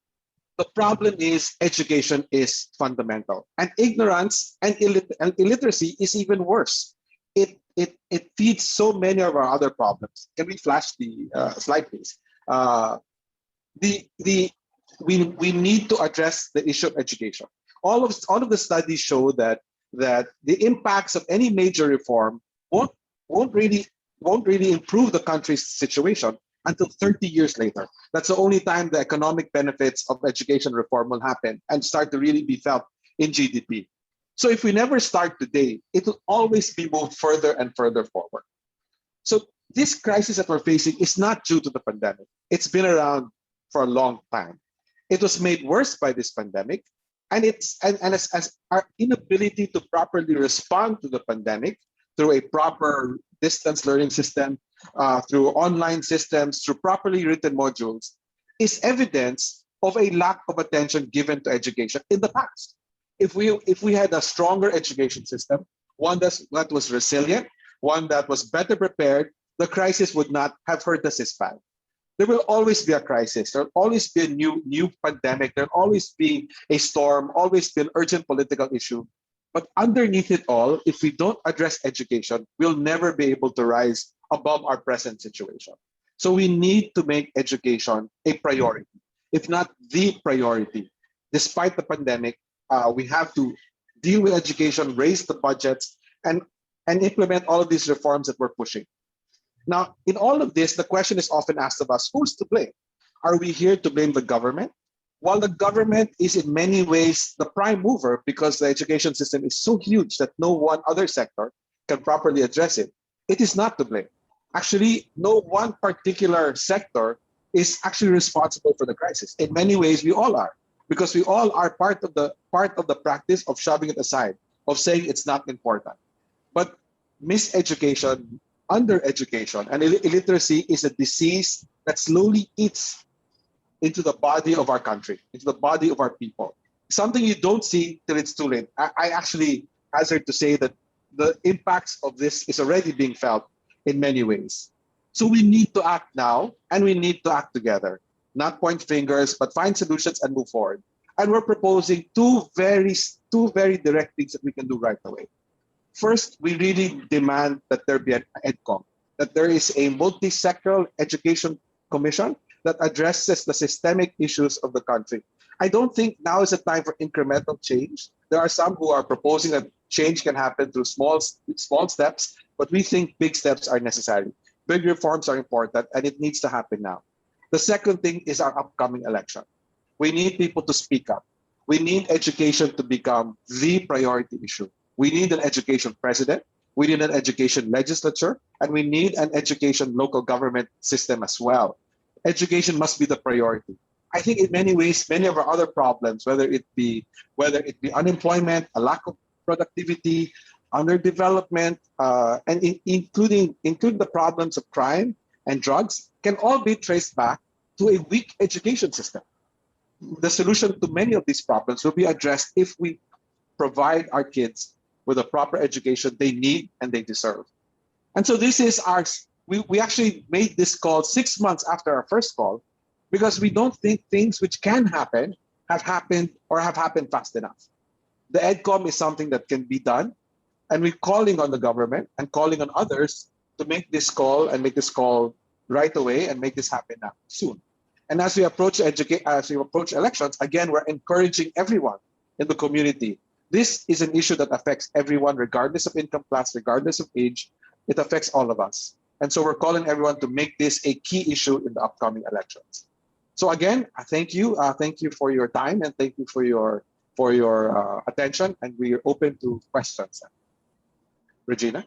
The problem is education is fundamental, and ignorance and illiteracy is even worse. It feeds so many of our other problems. Can we flash the slide, please? We need to address the issue of education. All of the studies show that the impacts of any major reform won't really improve the country's situation until 30 years later. That's the only time the economic benefits of education reform will happen and start to really be felt in GDP. So if we never start today, it will always be moved further and further forward. So this crisis that we're facing is not due to the pandemic. It's been around for a long time. It was made worse by this pandemic, and as our inability to properly respond to the pandemic through a proper distance learning system, through online systems, through properly written modules, is evidence of a lack of attention given to education in the past. If we had a stronger education system, one that was resilient, one that was better prepared, the crisis would not have hurt us as bad. There will always be a crisis. There will always be a new pandemic. There will always be a storm, always be an urgent political issue. But underneath it all, if we don't address education, we'll never be able to rise above our present situation. So we need to make education a priority, if not the priority. Despite the pandemic, we have to deal with education, raise the budgets, and implement all of these reforms that we're pushing. Now, in all of this, the question is often asked of us, who's to blame? Are we here to blame the government? While the government is in many ways the prime mover because the education system is so huge that no one other sector can properly address it, it is not to blame. Actually, no one particular sector is actually responsible for the crisis. In many ways, we all are, because we all are part of the practice of shoving it aside, of saying it's not important. But miseducation, undereducation, and illiteracy is a disease that slowly eats into the body of our country, into the body of our people. Something you don't see till it's too late. I actually hazard to say that the impacts of this is already being felt in many ways. So we need to act now, and we need to act together. not point fingers, but find solutions and move forward. And we're proposing two very direct things that we can do right away. First, we really demand that there be an EDCOM, that there is a multi-sectoral education commission that addresses the systemic issues of the country. I don't think now is the time for incremental change. There are some who are proposing that change can happen through small steps, but we think big steps are necessary. Big reforms are important, and it needs to happen now. The second thing is our upcoming election. We need people to speak up. We need education to become the priority issue. We need an education president. We need an education legislature, and we need an education local government system as well. Education must be the priority. I think in many ways, many of our other problems, whether it be unemployment, a lack of productivity, underdevelopment, and including the problems of crime and drugs, can all be traced back to a weak education system. The solution to many of these problems will be addressed if we provide our kids with a proper education they need and they deserve. And so this is we actually made this call 6 months after our first call, because we don't think things which can happen have happened or have happened fast enough. The EDCOM is something that can be done, and we're calling on the government and calling on others to make this call and make this call right away and make this happen now, soon. And as we approach elections, again, we're encouraging everyone in the community. This is an issue that affects everyone, regardless of income class, regardless of age. It affects all of us. And so we're calling everyone to make this a key issue in the upcoming elections. So again, thank you. Thank you for your time, and thank you for your attention. And we are open to questions. Regina?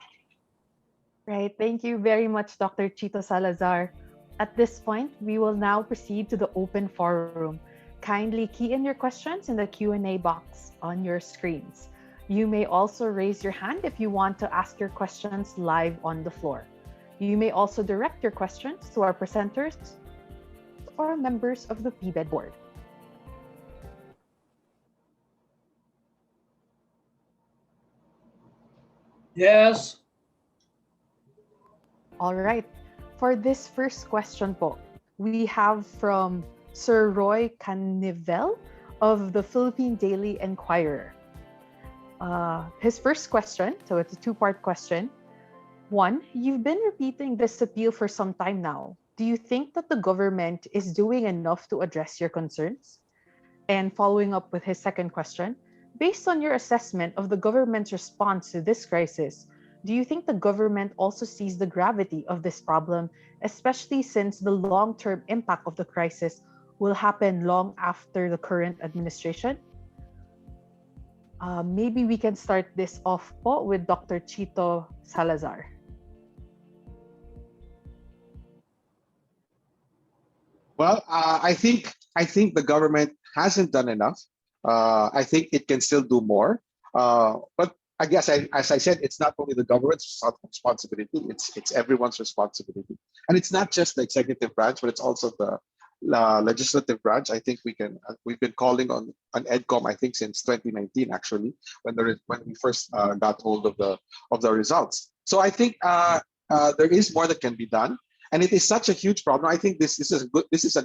Right. Thank you very much, Dr. Chito Salazar. At this point, we will now proceed to the open forum. Kindly key in your questions in the Q&A box on your screens. You may also raise your hand if you want to ask your questions live on the floor. You may also direct your questions to our presenters or members of the PBED board. Yes. All right. For this first question po, we have from Sir Roy Canivel of the Philippine Daily Enquirer. His first question, so it's a two-part question. One, you've been repeating this appeal for some time now. Do you think that the government is doing enough to address your concerns? And following up with his second question, based on your assessment of the government's response to this crisis, do you think the government also sees the gravity of this problem, especially since the long-term impact of the crisis will happen long after the current administration? Maybe we can start this off po with Dr. Chito Salazar. Well, I think the government hasn't done enough. I think it can still do more. But I guess, as I said, it's not only the government's responsibility; it's everyone's responsibility. And it's not just the executive branch, but it's also the legislative branch. I think we've been calling on EDCOM, I think, since 2019, actually, when we first got hold of the results. So I think there is more that can be done, and it is such a huge problem. I think this is a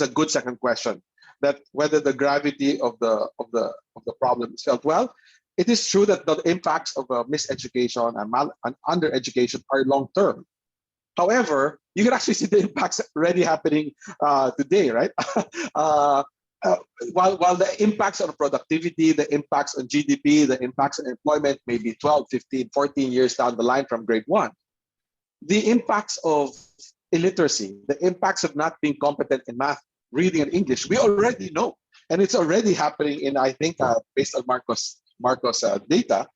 good second question, that whether the gravity of the problem is felt. Well, it is true that the impacts of miseducation and undereducation are long term. However, you can actually see the impacts already happening today, right? While the impacts on productivity, the impacts on GDP, the impacts on employment may be 12, 15, 14 years down the line from grade one, the impacts of illiteracy, the impacts of not being competent in math, reading, and English, we already know. And it's already happening in, I think, based on Marcos data,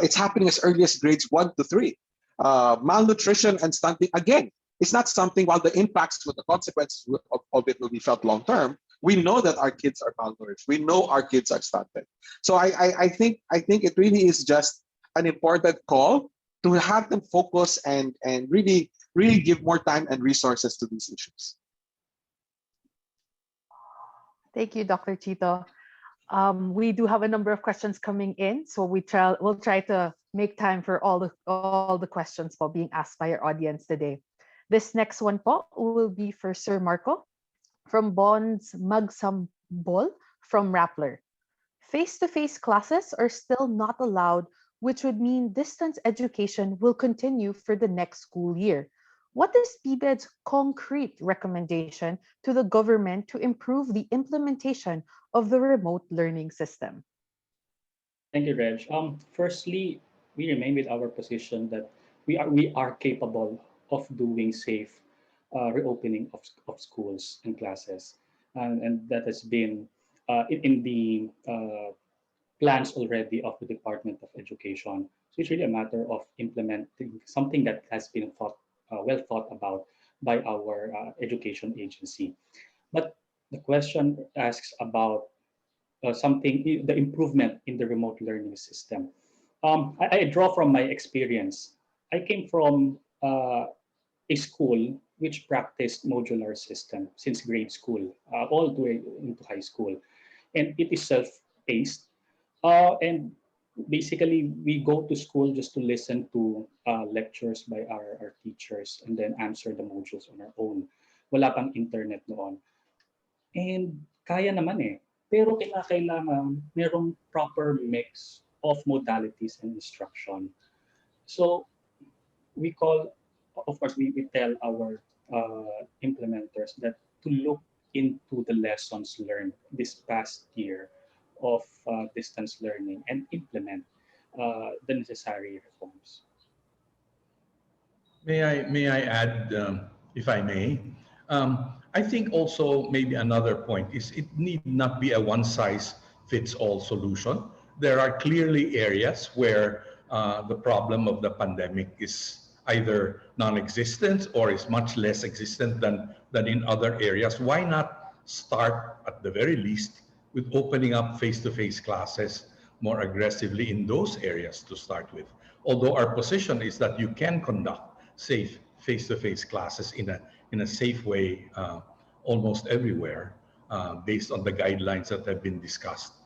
it's happening as early as grades 1 to 3. Malnutrition and stunting, again, it's not something, while the impacts with the consequences of it will be felt long term, we know that our kids are malnourished. We know our kids are stunted. So I think it really is just an important call to have them focus and really give more time and resources to these issues. Thank you, Dr. Chito. We do have a number of questions coming in, so we'll try to make time for all the questions po being asked by our audience today. This next one po will be for Sir Marco. From Bonds Magsambol from Rappler. Face-to-face classes are still not allowed, which would mean distance education will continue for the next school year. What is PBED's concrete recommendation to the government to improve the implementation of the remote learning system? Thank you, Reg. Firstly, we remain with our position that we are capable of doing safe reopening of schools and classes, and that has been in the plans already of the Department of Education. So it's really a matter of implementing something that has been well thought about by our education agency. But the question asks about the improvement in the remote learning system. I draw from my experience. I came from a school which practiced modular system since grade school, all the way into high school, and it is self-paced. And basically, we go to school just to listen to lectures by our teachers and then answer the modules on our own. Wala pang internet noon. And kaya naman eh. Pero kailangan merong proper mix of modalities and instruction. So we call, of course, we tell our implementers that to look into the lessons learned this past year of distance learning and implement the necessary reforms. May I add, if I may? I think also maybe another point is it need not be a one-size-fits-all solution. There are clearly areas where the problem of the pandemic is either non-existent or is much less existent than in other areas. Why not start at the very least with opening up face-to-face classes more aggressively in those areas to start with? Although our position is that you can conduct safe face-to-face classes in a safe way almost everywhere based on the guidelines that have been discussed.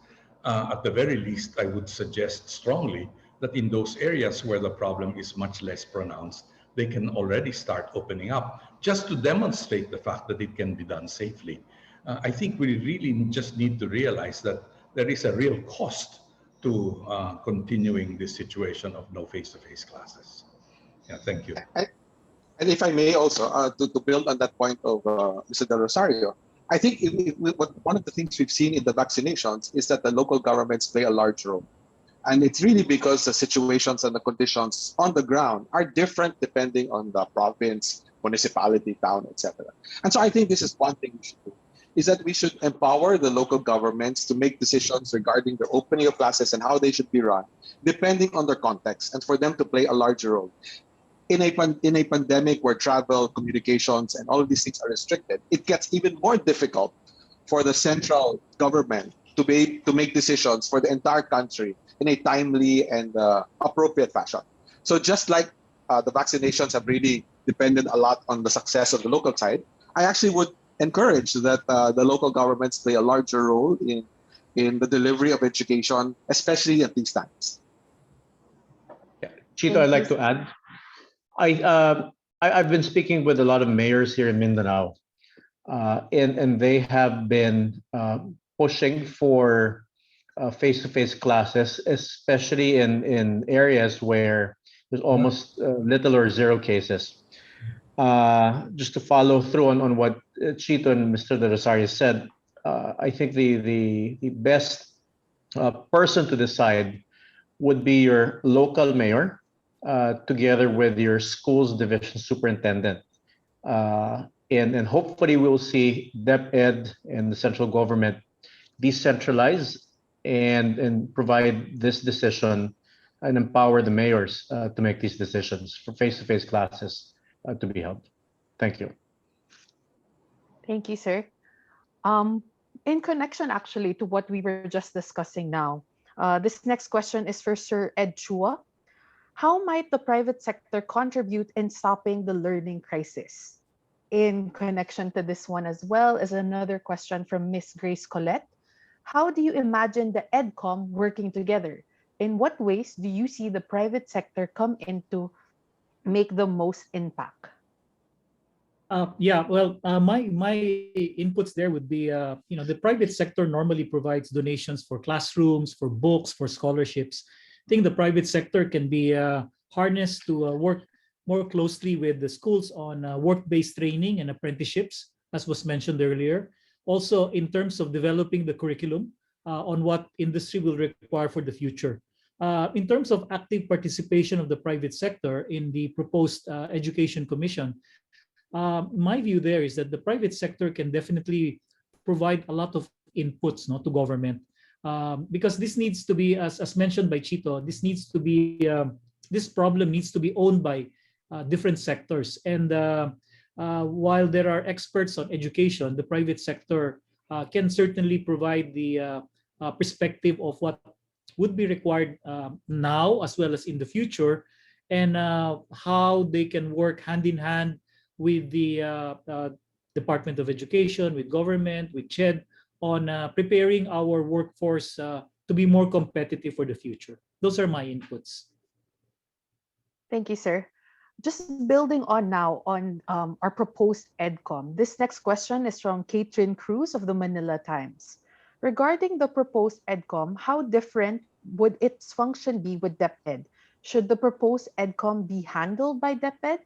At the very least, I would suggest strongly that in those areas where the problem is much less pronounced, they can already start opening up just to demonstrate the fact that it can be done safely. I think we really just need to realize that there is a real cost to continuing this situation of no face-to-face classes. Yeah, thank you. And if I may also, to build on that point of Mr. Del Rosario, I think one of the things we've seen in the vaccinations is that the local governments play a large role. And it's really because the situations and the conditions on the ground are different depending on the province, municipality, town, etc. And so I think this is one thing we should do, is that we should empower the local governments to make decisions regarding the opening of classes and how they should be run, depending on their context, and for them to play a larger role. In a pandemic where travel, communications, and all of these things are restricted, it gets even more difficult for the central government to make decisions for the entire country in a timely and appropriate fashion. So just like the vaccinations have really depended a lot on the success of the local side, I actually would encourage that the local governments play a larger role in the delivery of education, especially at these times. Chito, I'd like to add. I've been speaking with a lot of mayors here in Mindanao, and they have been pushing for face-to-face classes, especially in areas where there's almost little or zero cases. Just to follow through on what Chito and Mr. De Rosario said, I think the best person to decide would be your local mayor, together with your school's division superintendent. And hopefully we'll see DepEd and the central government decentralize and provide this decision and empower the mayors to make these decisions for face-to-face classes to be held. Thank you. Thank you, sir. In connection actually to what we were just discussing now, this next question is for Sir Ed Chua. How might the private sector contribute in stopping the learning crisis? In connection to this one as well is another question from Miss Grace Colette. How do you imagine the EDCOM working together? In what ways do you see the private sector come in to make the most impact? Yeah, well, my inputs there would be, the private sector normally provides donations for classrooms, for books, for scholarships. I think the private sector can be harnessed to work more closely with the schools on work-based training and apprenticeships, as was mentioned earlier. Also, in terms of developing the curriculum on what industry will require for the future. In terms of active participation of the private sector in the proposed Education Commission, my view there is that the private sector can definitely provide a lot of inputs, no, to government, because this needs to be, as mentioned by Chito, this problem needs to be owned by different sectors. And while there are experts on education, the private sector can certainly provide the perspective of what would be required now as well as in the future, and how they can work hand in hand with the Department of Education, with government, with CHED, on preparing our workforce to be more competitive for the future. Those are my inputs. Thank you, sir. Just building on now on our proposed EDCOM, this next question is from Catherine Cruz of the Manila Times. Regarding the proposed EDCOM, how different would its function be with DepEd? Should the proposed EDCOM be handled by DepEd?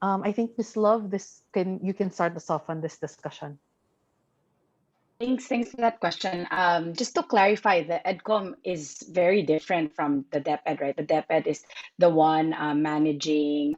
I think Ms. Love, you can start us off on this discussion. Thanks for that question. Just to clarify, the EDCOM is very different from the DepEd, right? The DepEd is the one managing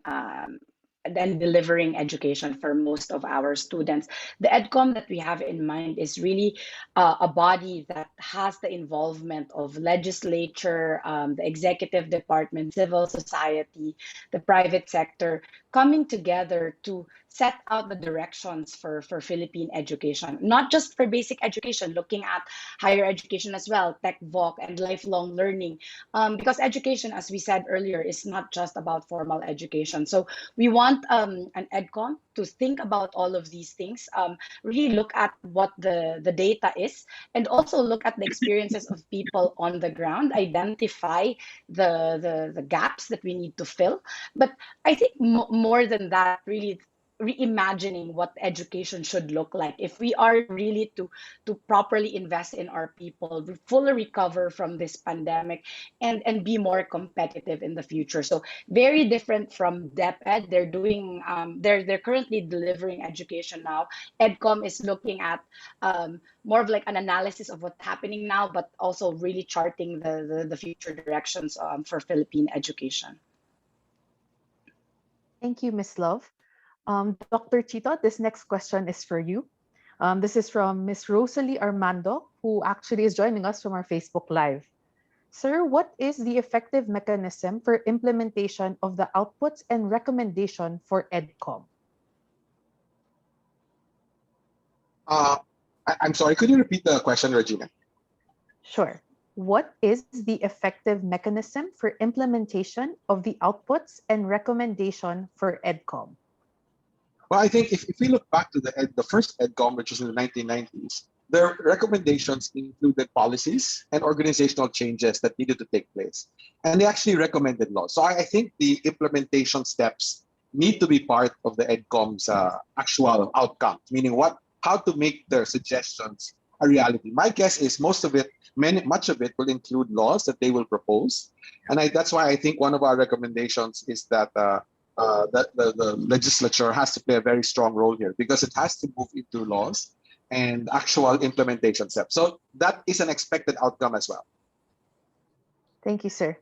and delivering education for most of our students. The EDCOM that we have in mind is really a body that has the involvement of legislature, the executive department, civil society, the private sector, coming together to set out the directions for Philippine education, not just for basic education, looking at higher education as well, tech voc and lifelong learning, because education, as we said earlier, is not just about formal education. So we want an EDCOM to think about all of these things, really look at what the data is, and also look at the experiences of people on the ground, identify the gaps that we need to fill. But I think more than that, really reimagining what education should look like. If we are really to properly invest in our people, fully recover from this pandemic, and be more competitive in the future. So very different from DepEd. They're doing they're currently delivering education now. EDCOM is looking at more of like an analysis of what's happening now, but also really charting the future directions for Philippine education. Thank you, Ms. Love. Dr. Chito, this next question is for you. This is from Ms. Rosalie Armando, who actually is joining us from our Facebook Live. Sir, what is the effective mechanism for implementation of the outputs and recommendation for EDCOM? I'm sorry, could you repeat the question, Regina? Sure. What is the effective mechanism for implementation of the outputs and recommendation for EDCOM? Well, I think if we look back to the first EDCOM, which was in the 1990s, their recommendations included policies and organizational changes that needed to take place. And they actually recommended laws. So I think the implementation steps need to be part of the EDCOM's actual outcome, meaning how to make their suggestions a reality. My guess is much of it will include laws that they will propose. And that's why I think one of our recommendations is that the legislature has to play a very strong role here, because it has to move into laws and actual implementation steps. So that is an expected outcome as well. Thank you, sir.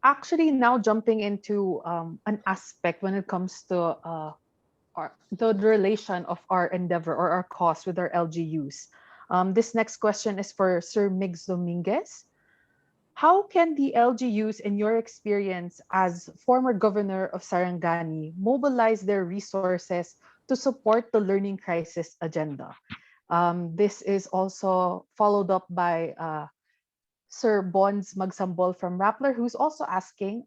Actually, now jumping into an aspect when it comes to the relation of our endeavor or our cause with our LGUs. This next question is for Sir Migs Dominguez. How can the LGUs, in your experience as former governor of Sarangani, mobilize their resources to support the learning crisis agenda? This is also followed up by Sir Bonds Magsambol from Rappler, who's also asking,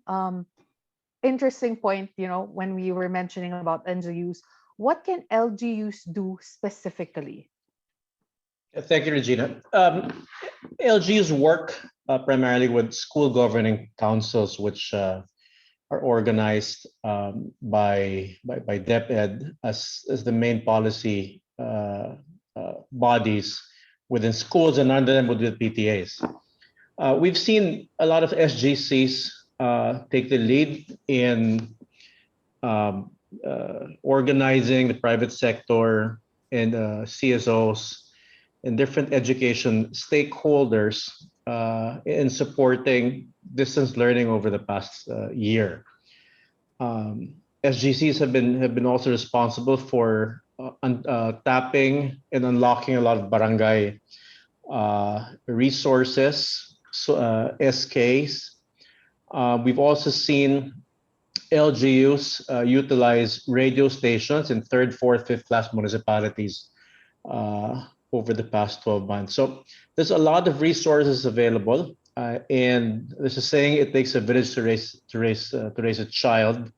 interesting point, when we were mentioning about LGUs, what can LGUs do specifically? Thank you, Regina. LGUs work primarily with school governing councils, which are are organized by DepEd as the main policy bodies within schools, and under them would be PTAs. We've seen a lot of SGCs take the lead in organizing the private sector and CSOs and different education stakeholders in supporting distance learning over the past year. SGCs have been also responsible for tapping and unlocking a lot of barangay resources, SKs. We've also seen LGUs utilize radio stations in third, fourth, fifth class municipalities over the past 12 months. So there's a lot of resources available, and there's a saying, it takes a village to raise a child.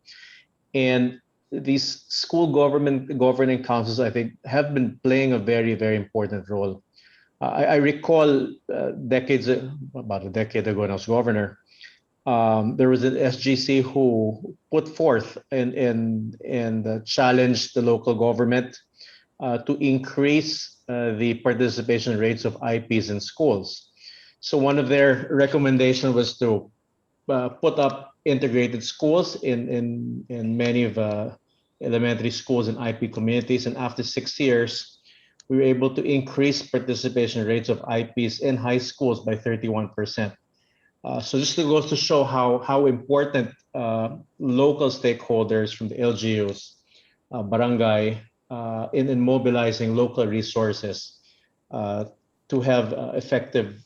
And these school governing councils, I think, have been playing a very, very important role. I recall about a decade ago when I was governor, there was an SGC who put forth and challenged the local government to increase the participation rates of IPs in schools. So one of their recommendations was to put up integrated schools in many of elementary schools and IP communities. And after 6 years, we were able to increase participation rates of IPs in high schools by 31%. So just goes to show how important local stakeholders from the LGUs, barangay, in mobilizing local resources to have effective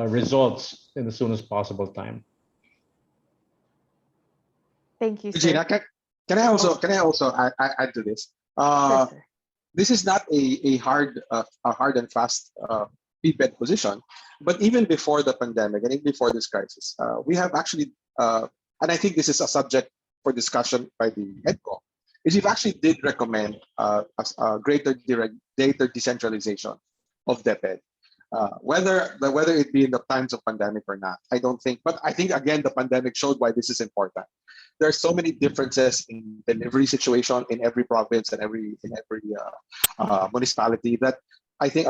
results in the soonest possible time. Thank you, sir. Regina, can I also add to this? Sure, sir. This is not a hard and fast PBED position, but even before the pandemic and even before this crisis, we have actually, and I think this is a subject for discussion by the EDCO, is we've actually did recommend a greater decentralization of DepEd. Whether it be in the times of pandemic or not, I don't think. But I think again, the pandemic showed why this is important. There are so many differences in delivery situation in every province and every municipality that I think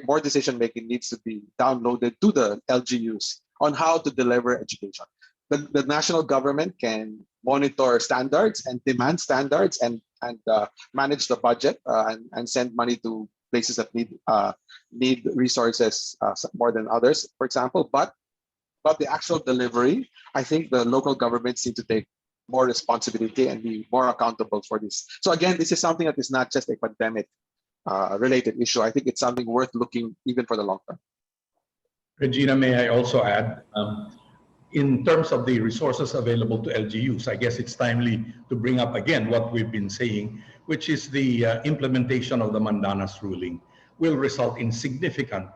more decision making needs to be downloaded to the LGUs on how to deliver education. The national government can monitor standards and demand standards and manage the budget and send money to places that need resources more than others, for example. But the actual delivery, I think the local governments need to take more responsibility and be more accountable for this. So again, this is something that is not just a pandemic related issue. I think it's something worth looking even for the long term. Regina, may I also add, in terms of the resources available to LGUs, I guess it's timely to bring up again what we've been saying, which is the implementation of the Mandanas ruling will result in significant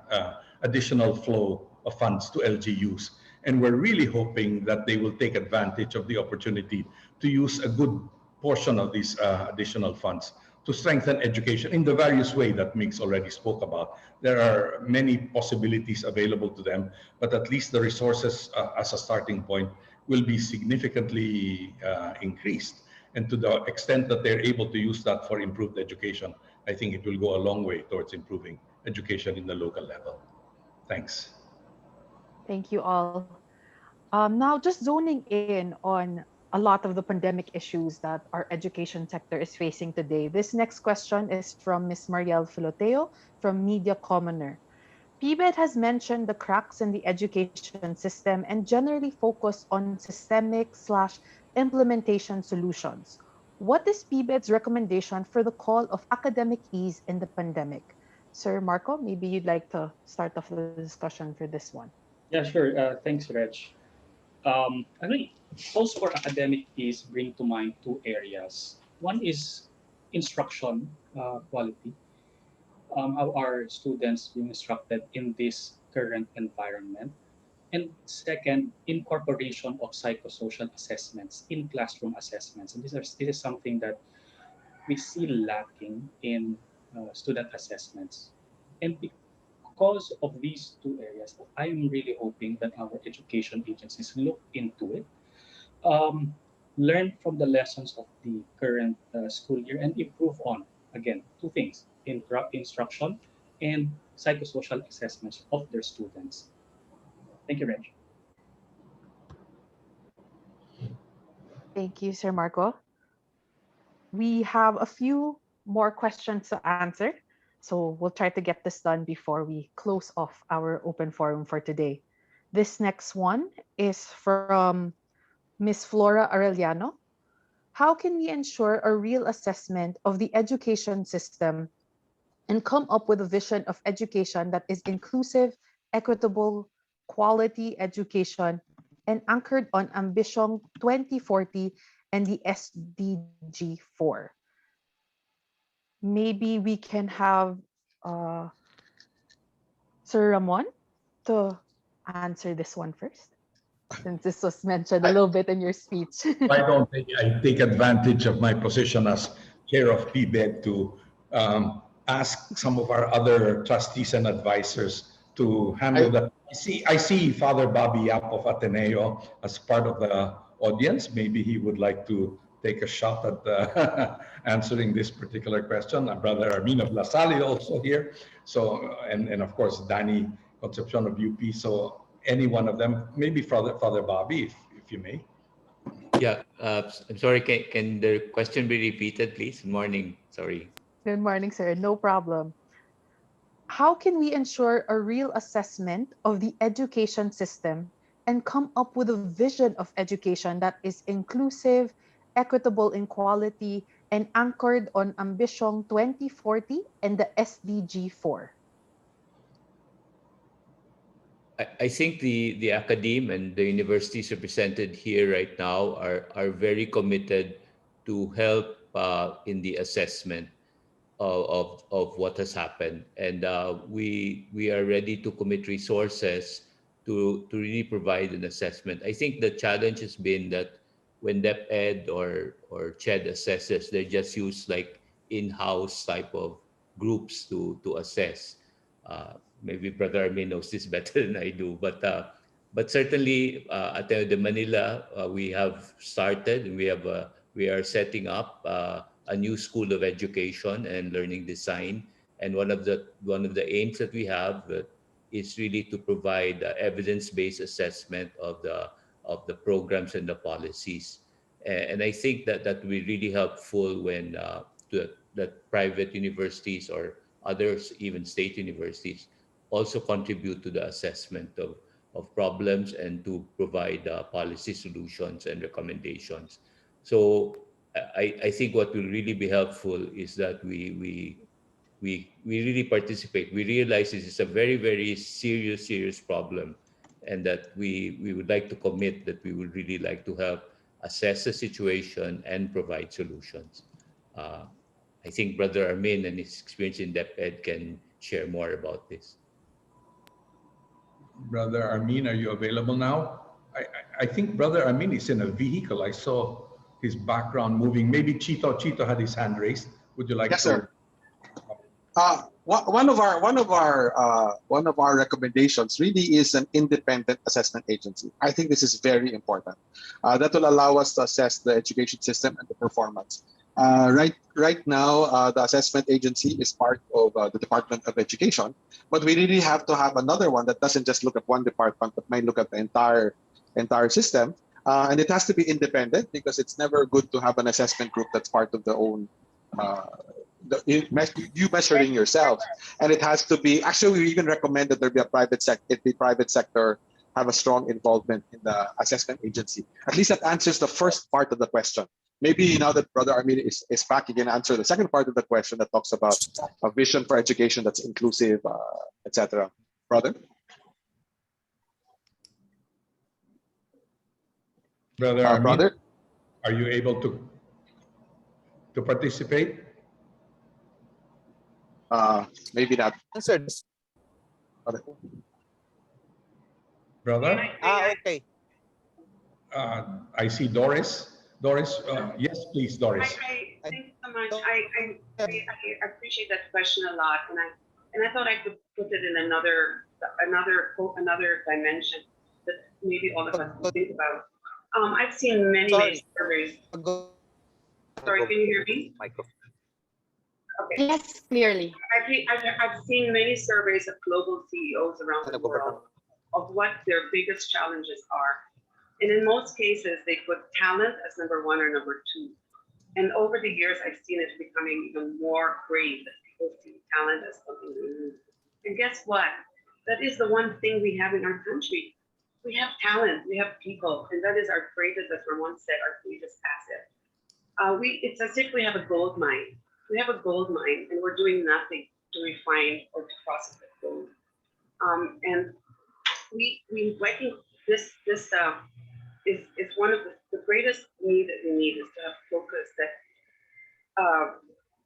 additional flow of funds to LGUs. And we're really hoping that they will take advantage of the opportunity to use a good portion of these additional funds to strengthen education in the various ways that Mix already spoke about. There are many possibilities available to them, but at least the resources as a starting point will be significantly increased. And to the extent that they're able to use that for improved education, I think it will go a long way towards improving education in the local level. Thanks. Thank you all. Now, just zoning in on a lot of the pandemic issues that our education sector is facing today. This next question is from Ms. Marielle Filoteo from Media Commoner. PBED has mentioned the cracks in the education system and generally focused on systemic/implementation solutions. What is PBED's recommendation for the call of academic ease in the pandemic? Sir Marco, maybe you'd like to start off the discussion for this one. Yeah, sure. Thanks, Reg. I think calls for academic ease bring to mind two areas. One is instruction quality. How are students being instructed in this current environment? And second, incorporation of psychosocial assessments in classroom assessments. And this is something that we see lacking in student assessments. And because of these two areas, I am really hoping that our education agencies look into it learn from the lessons of the current school year and improve on, again, two things: instruction and psychosocial assessments of their students. Thank you, Reg. Thank you, Sir Marco. We have a few more questions to answer, so we'll try to get this done before we close off our open forum for today. This next one is from Miss Flora Arellano. How can we ensure a real assessment of the education system and come up with a vision of education that is inclusive, equitable, quality education, and anchored on Ambition 2040 and the SDG 4? Maybe we can have uh, Sir Ramon to answer this one first, since this was mentioned a little bit in your speech. Why don't I take advantage of my position as chair of PBED to ask some of our other trustees and advisors to handle that. I see Father Bobby Yap of Ateneo as part of the audience. Maybe he would like to take a shot at answering this particular question. My brother Armin of La Salle also here. So, and of course, Danny Concepcion of UP. So any one of them, maybe Father Bobby, if you may. Yeah, I'm sorry, can the question be repeated, please? Good morning, sorry. Good morning, sir. No problem. How can we ensure a real assessment of the education system and come up with a vision of education that is inclusive, equitable in quality, and anchored on Ambition 2040 and the SDG 4? I think the academe and the universities represented here right now are very committed to help in the assessment of what has happened, and we are ready to commit resources to really provide an assessment. I think the challenge has been that when DepEd or CHED assesses, they just use like in-house type of groups to assess. Maybe Brother Armin knows this better than I do, but certainly at the Manila we have started, and we are setting up a new school of education and learning design, and one of the aims that we have is really to provide evidence-based assessment of the programs and the policies, and I think that will be really helpful when that private universities or others, even state universities, also contribute to the assessment of problems and to provide policy solutions and recommendations. So I think what will really be helpful is that we really participate. We realize this is a very, very serious problem, and that we would like to commit that we would really like to help assess the situation and provide solutions. I think Brother Armin and his experience in DepEd can share more about this. Brother Armin, are you available now? I think Brother Armin is in a vehicle. I saw his background moving. Maybe Chito had his hand raised. Would you like Yes, to? sir. One of our recommendations really is an independent assessment agency. I think this is very important. That will allow us to assess the education system and the performance. Right now, the assessment agency is part of the Department of Education, but we really have to have another one that doesn't just look at one department, but might look at the entire system. And it has to be independent, because it's never good to have an assessment group that's part of the own. You measuring yourself, and it has to be. Actually, we even recommend that there be a private sector have a strong involvement in the assessment agency. At least that answers the first part of the question. Maybe now that Brother Armin is back, he can answer the second part of the question that talks about a vision for education that's inclusive, etc. Brother? Brother Armin, brother? Are you able to participate? Maybe not. Answered. Brother? Okay. I see Doris. Doris, yes, please, Doris. Thanks so much. I appreciate that question a lot, and I thought I could put it in another dimension that maybe all of us can think about. I've seen many surveys. Sorry, can you hear me? Okay. Yes, clearly. I've seen many surveys of global CEOs around the world of what their biggest challenges are. And in most cases, they put talent as number one or number two. And over the years, I've seen it becoming even more grave that people see talent as something they need. And guess what? That is the one thing we have in our country. We have talent, we have people, and that is our greatest, as Ramon said, our greatest asset. It's as if we have a gold mine. We have a gold mine, and we're doing nothing to refine or to process the gold. And I think this is one of the greatest need that we need is to have focus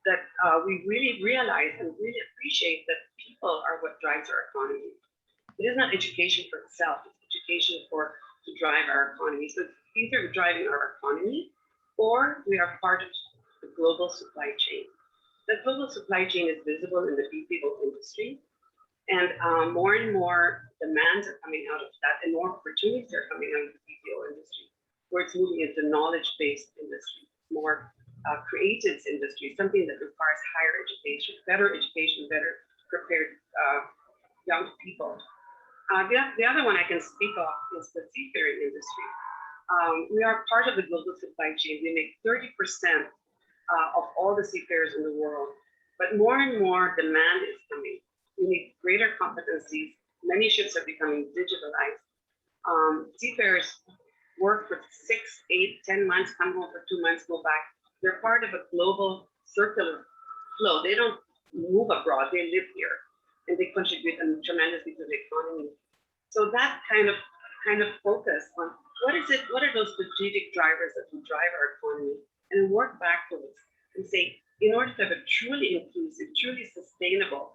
that we really realize and really appreciate that people are what drives our economy. It is not education for itself; it's education to drive our economy. So it's either driving our economy, or we are part of the global supply chain. The global supply chain is visible in the BPO industry, and more and more demands are coming out of that, and more opportunities are coming out of the BPO industry, where it's moving into knowledge-based industry, more creative industry, something that requires higher education, better prepared young people. The other one I can speak of is the seafaring industry. We are part of the global supply chain. We make 30% of all the seafarers in the world, but more and more demand is coming. We need greater competencies. Many ships are becoming digitalized. Seafarers work for 6, 8, 10 months, come home for 2 months, go back. They're part of a global circular flow. They don't move abroad, they live here, and they contribute tremendously to the economy. So that kind of focus on what are those strategic drivers that will drive our economy, and work backwards and say, in order to have a truly inclusive, truly sustainable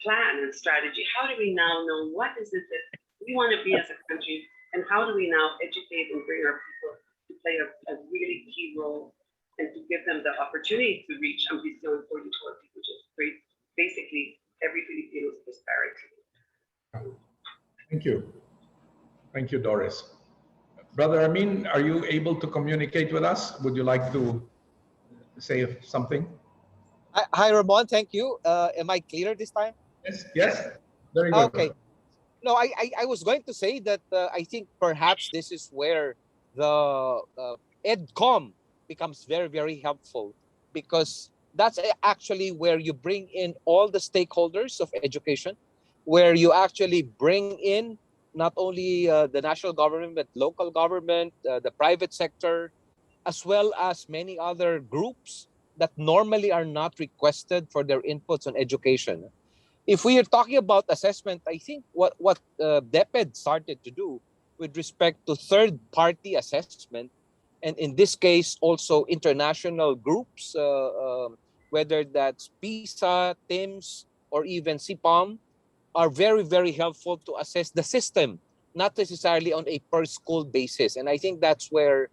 plan and strategy, how do we now know what is it that we want to be as a country, and how do we now educate and bring our people to play a really key role, and to give them the opportunity to reach Ambition 4040, which is basically every Filipino's prosperity. Thank you. Thank you, Doris. Brother Amin, are you able to communicate with us? Would you like to say something? Hi, Ramon. Thank you. Am I clear this time? Yes. Very good. Okay. No, I was going to say that I think perhaps this is where the EdCom becomes very, very helpful, because that's actually where you bring in all the stakeholders of education, where you actually bring in not only the national government, but local government, the private sector, as well as many other groups that normally are not requested for their inputs on education. If we are talking about assessment, I think what DepEd started to do with respect to third-party assessment, and in this case also international groups, whether that's PISA, TIMSS, or even CPOM, are very, very helpful to assess the system, not necessarily on a per-school basis. And I think that's where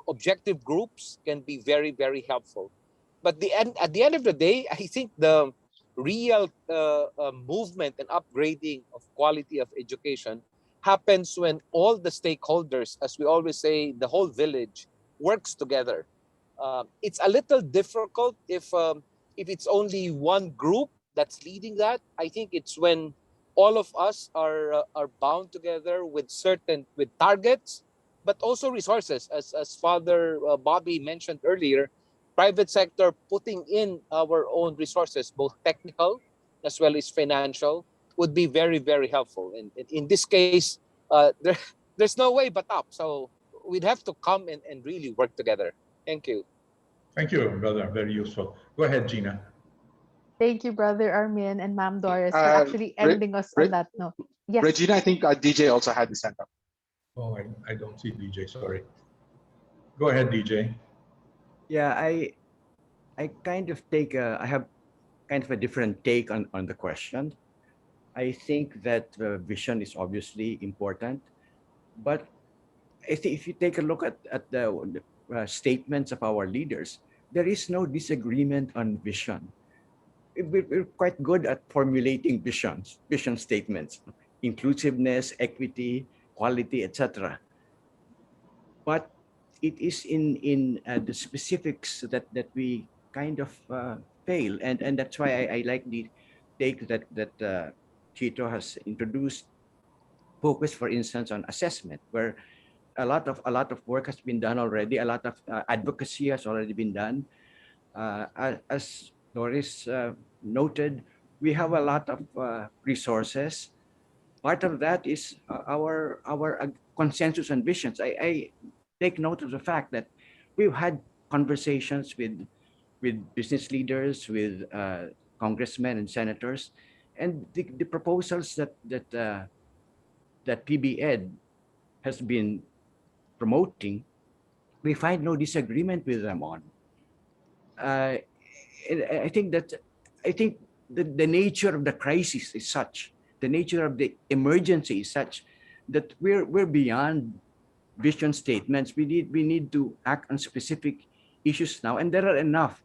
objective groups can be very, very helpful. But at the end of the day, I think the real movement and upgrading of quality of education happens when all the stakeholders, as we always say, the whole village works together. It's a little difficult if it's only one group that's leading that. I think it's when all of us are bound together with targets, but also resources, as Father Bobby mentioned earlier. Private sector putting in our own resources, both technical as well as financial, would be very, very helpful. And in this case, there's no way but up. So we'd have to come and really work together. Thank you. Thank you, brother. Very useful. Go ahead, Gina. Thank you, Brother Armin and Ma'am Doris, for actually ending us on that note. Yes. Regina, I think DJ also had his hand up. Oh, I don't see DJ, sorry. Go ahead, DJ. Yeah, I kind of I have kind of a different take on the question. I think that vision is obviously important, but I think if you take a look at the statements of our leaders, there is no disagreement on vision. We're quite good at formulating vision statements, inclusiveness, equity, quality, etc. but it is in the specifics that we kind of fail, and that's why I like the take that Chito has introduced, focus, for instance, on assessment, where a lot of work has been done already, a lot of advocacy has already been done. As Doris noted, we have a lot of resources. Part of that is our consensus and visions. I take note of the fact that we've had conversations with business leaders, with congressmen and senators, and the proposals that PB Ed has been promoting, we find no disagreement with them on. Uh, and I think that the nature of the crisis is such, the nature of the emergency is such that we're beyond vision statements. We need to act on specific issues now, and there are enough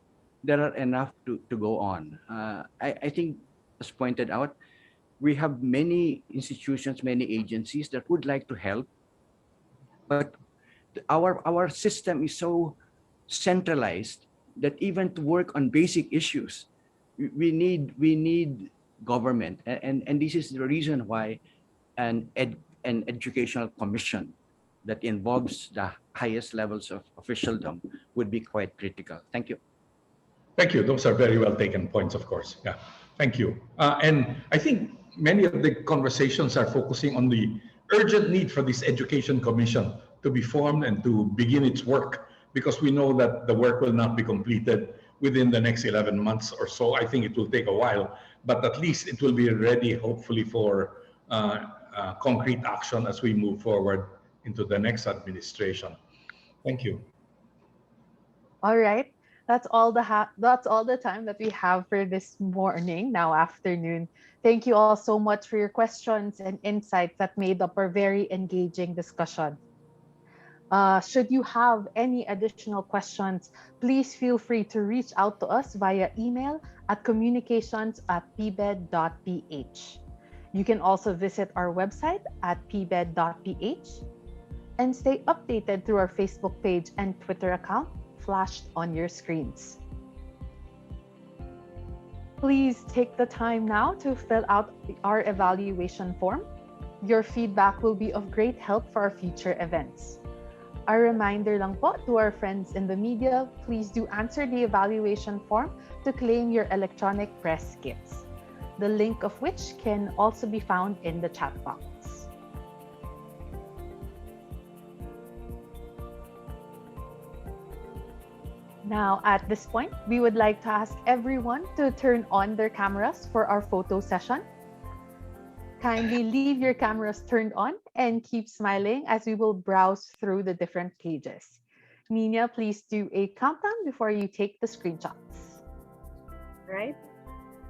to go on. I think, as pointed out, we have many institutions, many agencies that would like to help, but our system is so centralized that even to work on basic issues, we need government, and this is the reason why an educational commission that involves the highest levels of officialdom would be quite critical. Thank you. Thank you. Those are very well taken points, of course. Yeah, thank you. And I think many of the conversations are focusing on the urgent need for this education commission to be formed and to begin its work, because we know that the work will not be completed within the next 11 months or so. I think it will take a while, but at least it will be ready, hopefully, for concrete action as we move forward into the next administration. Thank you. All right. That's all the time that we have for this morning, now afternoon. Thank you all so much for your questions and insights that made up our very engaging discussion. Should you have any additional questions, please feel free to reach out to us via email at communications@pbed.ph. You can also visit our website at pbed.ph and stay updated through our Facebook page and Twitter account flashed on your screens. Please take the time now to fill out our evaluation form. Your feedback will be of great help for our future events. A reminder lang po to our friends in the media, please do answer the evaluation form to claim your electronic press kits, the link of which can also be found in the chat box. Now, at this point, we would like to ask everyone to turn on their cameras for our photo session. Kindly leave your cameras turned on and keep smiling as we will browse through the different pages. Nina, please do a countdown before you take the screenshots. All right.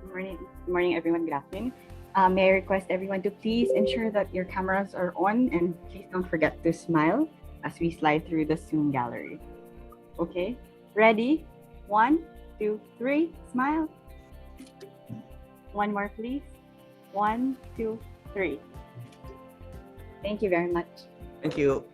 Good morning, everyone. Good afternoon. May I request everyone to please ensure that your cameras are on, and please don't forget to smile as we slide through the Zoom gallery. Okay. Ready? 1, 2, 3. Smile. One more, please. 1, 2, 3. Thank you very much. Thank you.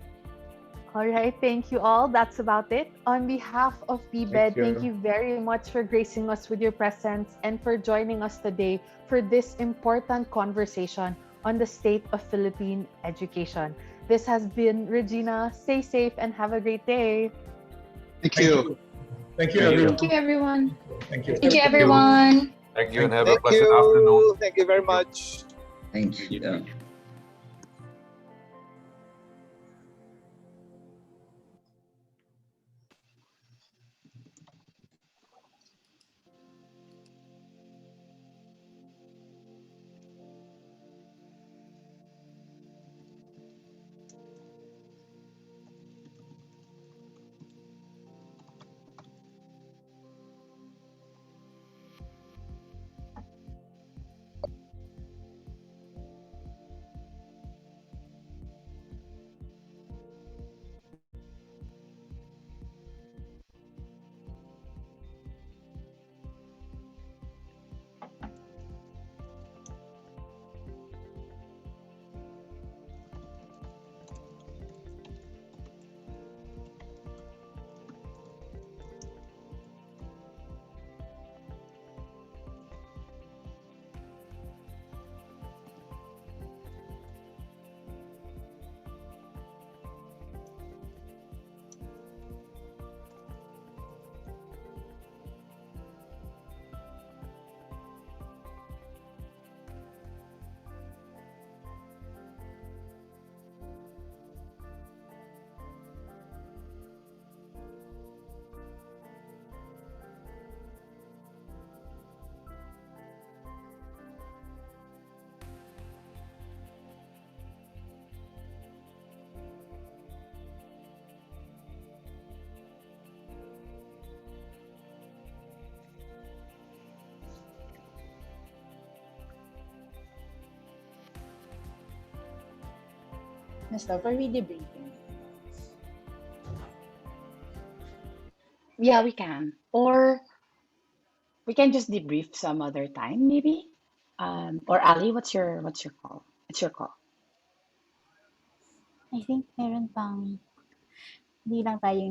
All right, thank you all. That's about it. On behalf of PBED, thank you very much for gracing us with your presence and for joining us today for this important conversation on the state of Philippine education. This has been Regina. Stay safe and have a great day. Thank you. Thank you, everyone. Thank you, everyone. Thank you. Thank you, everyone. Thank you and have a pleasant afternoon. Thank you very much. Thank you. Mr. for redebriefing. Yeah, we can. Or we can just debrief some other time, maybe. Or Ali, what's your call? It's your call. I think meron pang, hindi lang tayo